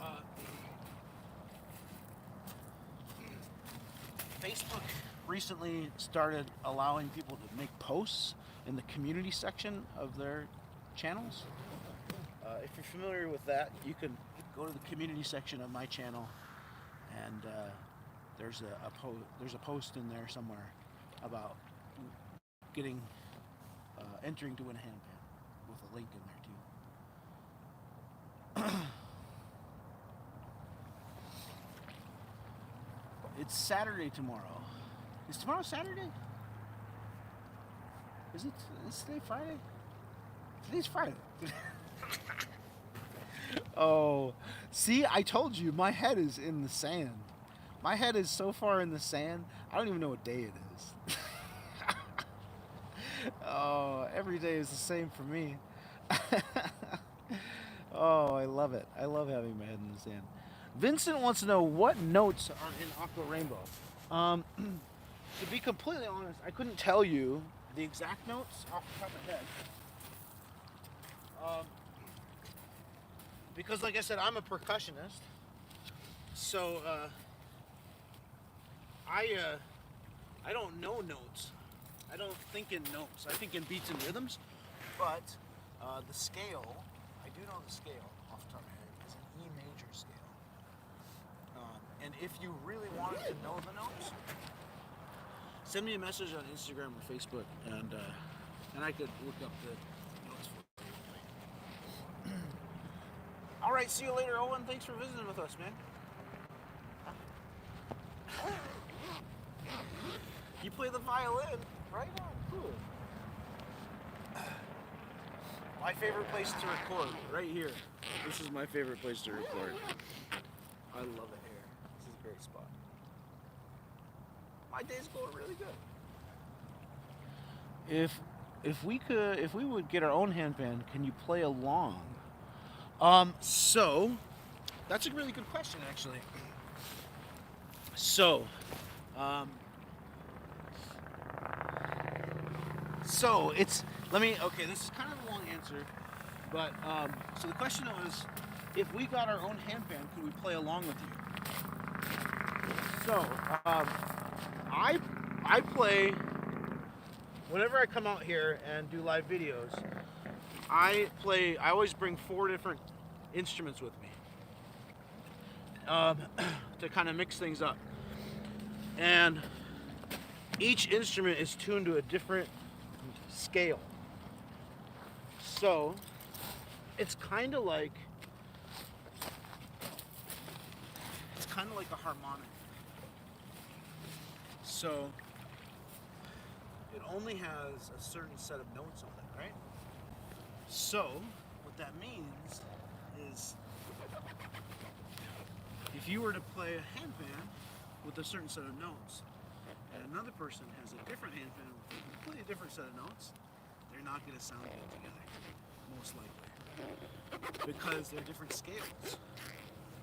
Facebook recently started allowing people to make posts in the community section of their channels. If you're familiar with that, you can go to the community section of my channel, and there's a post in there somewhere about getting entering to win a handpan with a link in there too. It's Saturday tomorrow. Is tomorrow Saturday? Is today Friday? Today's Friday. Oh, see, I told you, my head is in the sand. My head is so far in the sand, I don't even know what day it is. Oh, every day is the same for me. Oh, I love it. I love having my head in the sand. Vincent wants to know what notes are in Aqua Rainbow. To be completely honest, I couldn't tell you the exact notes off the top of my head. Because like I said, I'm a percussionist. So I don't know notes. I don't think in notes. I think in beats and rhythms. But the scale, I do know the scale off the top of my head, is an E major scale. And if you really wanted to know the notes, send me a message on Instagram or Facebook, and I could look up the notes for you. All right, see you later, Owen. Thanks for visiting with us, man. You play the violin, right? Oh, cool. My favorite place to record, right here. This is my favorite place to record. I love it here. This is a great spot. My day's going really good. If we would get our own handpan, can you play along? So that's a really good question, actually. So it's okay, this is kind of a long answer, but so the question was, if we got our own handpan, could we play along with you? So I play whenever I come out here and do live videos. I always bring 4 different instruments with me to kind of mix things up, and each instrument is tuned to a different scale. So it's kind of like a harmonic. So it only has a certain set of notes on it, right? So what that means is, if you were to play a handpan with a certain set of notes, and another person has a different handpan with a completely different set of notes, they're not going to sound good together, most likely, because they're different scales.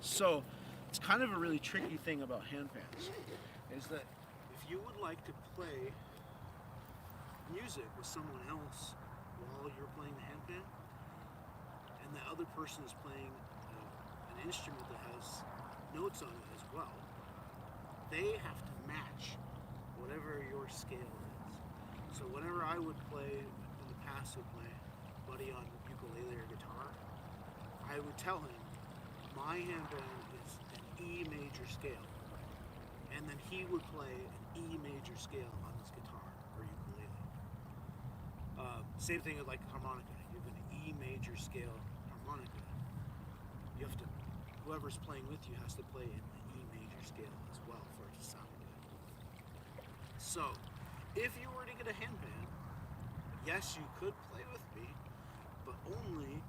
So it's kind of a really tricky thing about handpans, is that if you would like to play music with someone else while you're playing the handpan, and the other person is playing an instrument that has notes on it as well, they have to match whatever your scale is. So whenever I would play, in the past would play Buddy on ukulele or guitar, I would tell him my handpan is an E major scale, and then he would play an E major scale on his guitar or ukulele. Same thing with like harmonica. You have an E major scale harmonica. You have to, whoever's playing with you has to play in the E major scale as well for it to sound good. So, if you were to get a handpan, yes, you could play with me, but only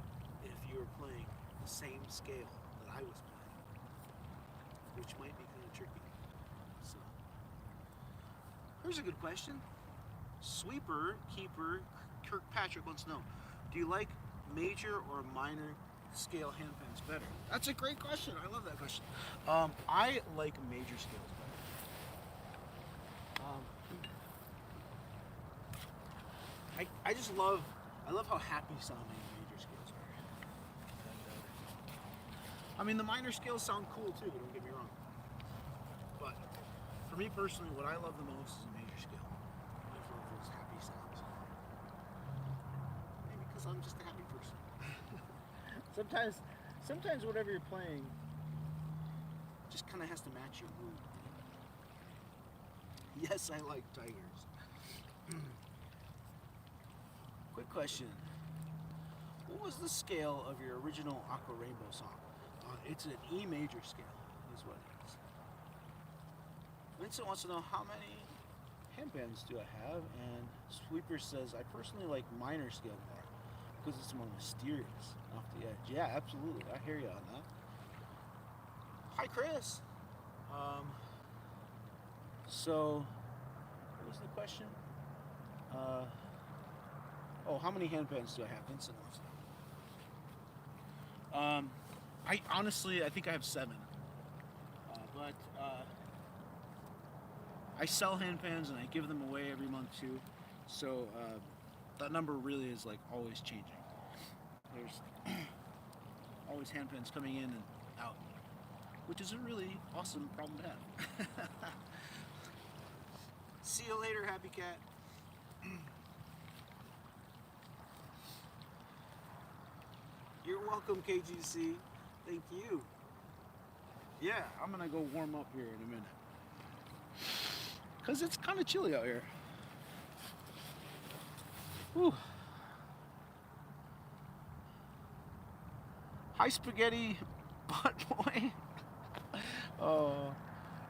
if you were playing the same scale that I was playing, which might be kind of tricky. So, here's a good question. Sweeper Keeper Kirkpatrick wants to know, do you like major or minor scale handpans better? That's a great question. I love that question. I like major scales better. I just love how happy sounding major scales are. And, I mean, the minor scales sound cool too, don't get me wrong. But for me personally, what I love the most is a major scale. I just love those happy sounds. Maybe because I'm just a happy person. Sometimes whatever you're playing just kind of has to match your mood. Yes, I like tigers. Quick question. What was the scale of your original Aqua Rainbow song? It's an E major scale, is what it is. Vincent wants to know, how many handpans do I have? And Sweeper says, I personally like minor scale more, because it's more mysterious off the edge. Yeah, absolutely. I hear you on that. Hi, Chris. So, what was the question? How many handpans do I have? Vincent wants to know. I honestly think I have 7. But I sell handpans and I give them away every month too. So that number really is like always changing. There's always handpans coming in and out, which is a really awesome problem to have. See you later, Happy Cat. You're welcome, KGC. Thank you. Yeah, I'm gonna go warm up here in a minute, because it's kind of chilly out here. Whew. Hi, Spaghetti Butt Boy. Oh,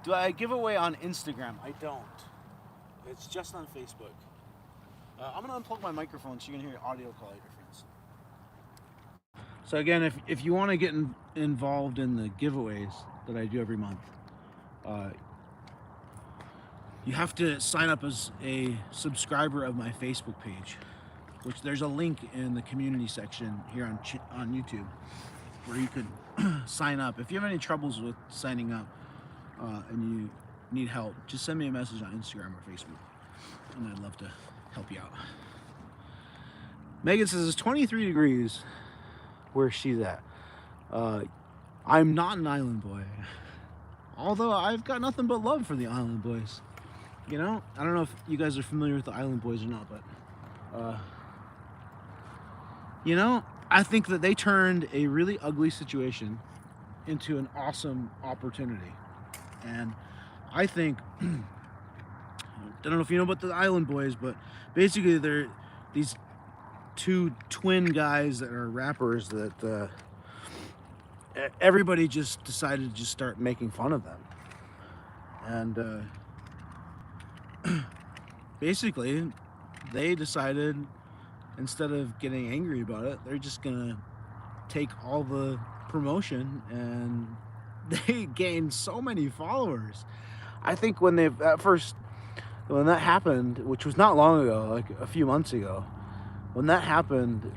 do I give away on Instagram? I don't. It's just on Facebook. I'm gonna unplug my microphone so you can hear audio quality difference. So again, if you want to get involved in the giveaways that I do every month, you have to sign up as a subscriber of my Facebook page, which there's a link in the community section here on YouTube where you could sign up. If you have any troubles with signing up and you need help, just send me a message on Instagram or Facebook, and I'd love to help you out. Megan says it's 23 degrees where she's at. I'm not an island boy, although I've got nothing but love for the island boys. You know, I don't know if you guys are familiar with the island boys or not, but you know, I think that they turned a really ugly situation into an awesome opportunity. And I think, I don't know if you know about the island boys, but basically they're these two twin guys that are rappers that everybody just decided to just start making fun of them. And basically they decided, instead of getting angry about it, they're just gonna take all the promotion, and they gained so many followers. I think when that happened, which was not long ago, like a few months ago, when that happened,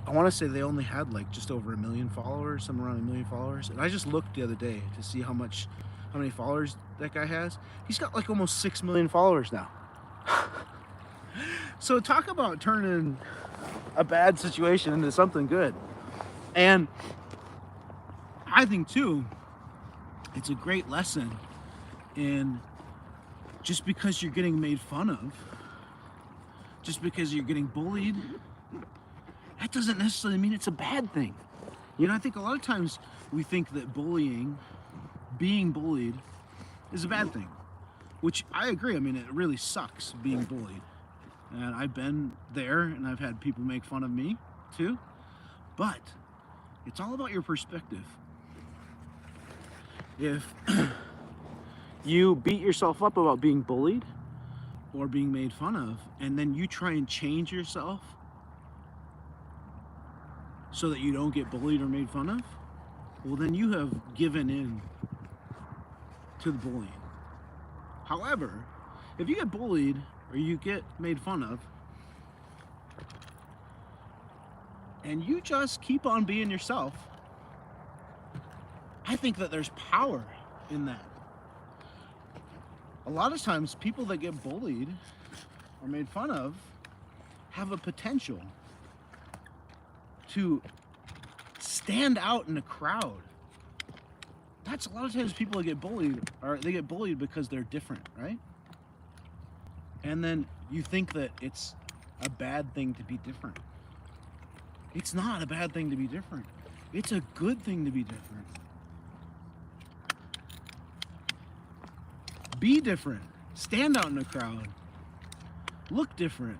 I want to say they only had like just over 1 million followers, somewhere around 1 million followers. And I just looked the other day to see how many followers that guy has. He's got like almost 6 million followers now. So talk about turning a bad situation into something good. And I think too, it's a great lesson in just because you're getting made fun of, just because you're getting bullied, that doesn't necessarily mean it's a bad thing. You know, I think a lot of times we think that being bullied is a bad thing, which I agree. I mean, it really sucks being bullied. And I've been there, and I've had people make fun of me too. But it's all about your perspective. If you beat yourself up about being bullied or being made fun of, and then you try and change yourself so that you don't get bullied or made fun of, well, then you have given in to the bullying. However, if you get bullied or you get made fun of, and you just keep on being yourself, I think that there's power in that. A lot of times people that get bullied or made fun of have a potential to stand out in a crowd. That's a lot of times people that get bullied, or they get bullied because they're different, right? And then you think that it's a bad thing to be different. It's not a bad thing to be different. It's a good thing to be different. Be different. Stand out in a crowd. Look different.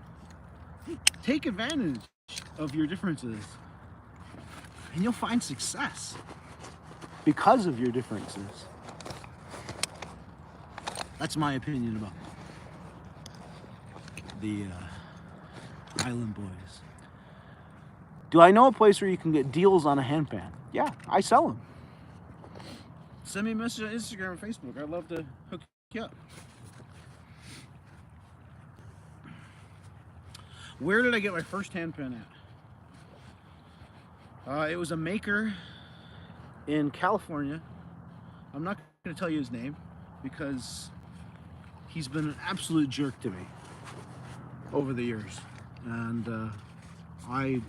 Take advantage of your differences. And you'll find success because of your differences. That's my opinion about the Island Boys. Do I know a place where you can get deals on a handpan? Yeah, I sell them. Send me a message on Instagram or Facebook. I'd love to hook you up. Where did I get my first handpan at? It was a maker in California. I'm not going to tell you his name because he's been an absolute jerk to me over the years, and I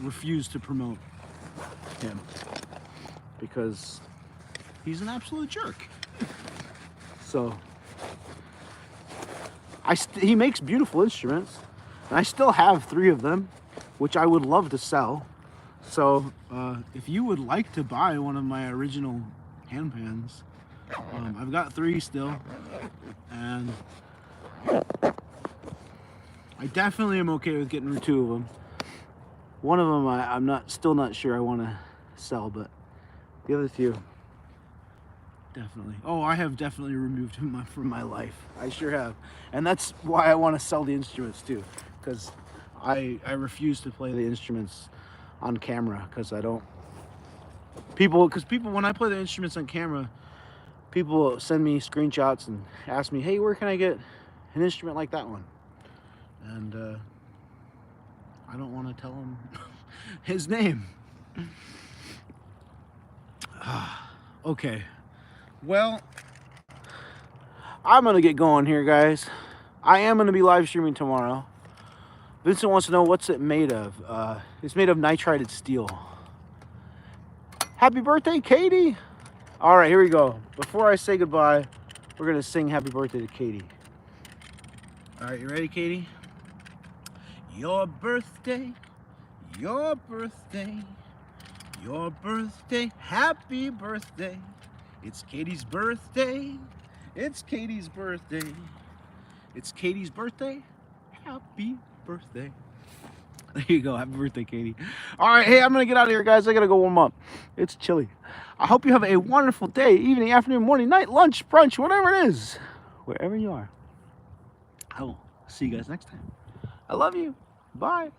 refuse to promote him because he's an absolute jerk. So he makes beautiful instruments, and I still have 3 of them, which I would love to sell. So if you would like to buy one of my original handpans, I've got 3 still, and I definitely am okay with getting rid of 2 of them. One of them I'm still not sure I want to sell, but the other 2 definitely. Oh, I have definitely removed him from my life. I sure have, and that's why I want to sell the instruments too, because I refuse to play the instruments on camera, because I don't. People, when I play the instruments on camera, people send me screenshots and ask me, hey, where can I get an instrument like that one? And I don't want to tell them his name. Okay, well, I'm gonna get going here, guys. I am gonna be live streaming tomorrow. Vincent wants to know what's it made of. It's made of nitrided steel. Happy birthday, Katie! All right, here we go. Before I say goodbye, we're gonna sing happy birthday to Katie. All right, you ready, Katie? Your birthday, your birthday, your birthday, happy birthday. It's Katie's birthday, it's Katie's birthday. It's Katie's birthday, happy birthday. There you go, happy birthday, Katie. All right, hey, I'm gonna get out of here, guys. I gotta go warm up. It's chilly. I hope you have a wonderful day, evening, afternoon, morning, night, lunch, brunch, whatever it is, wherever you are. I will see you guys next time. I love you. Bye.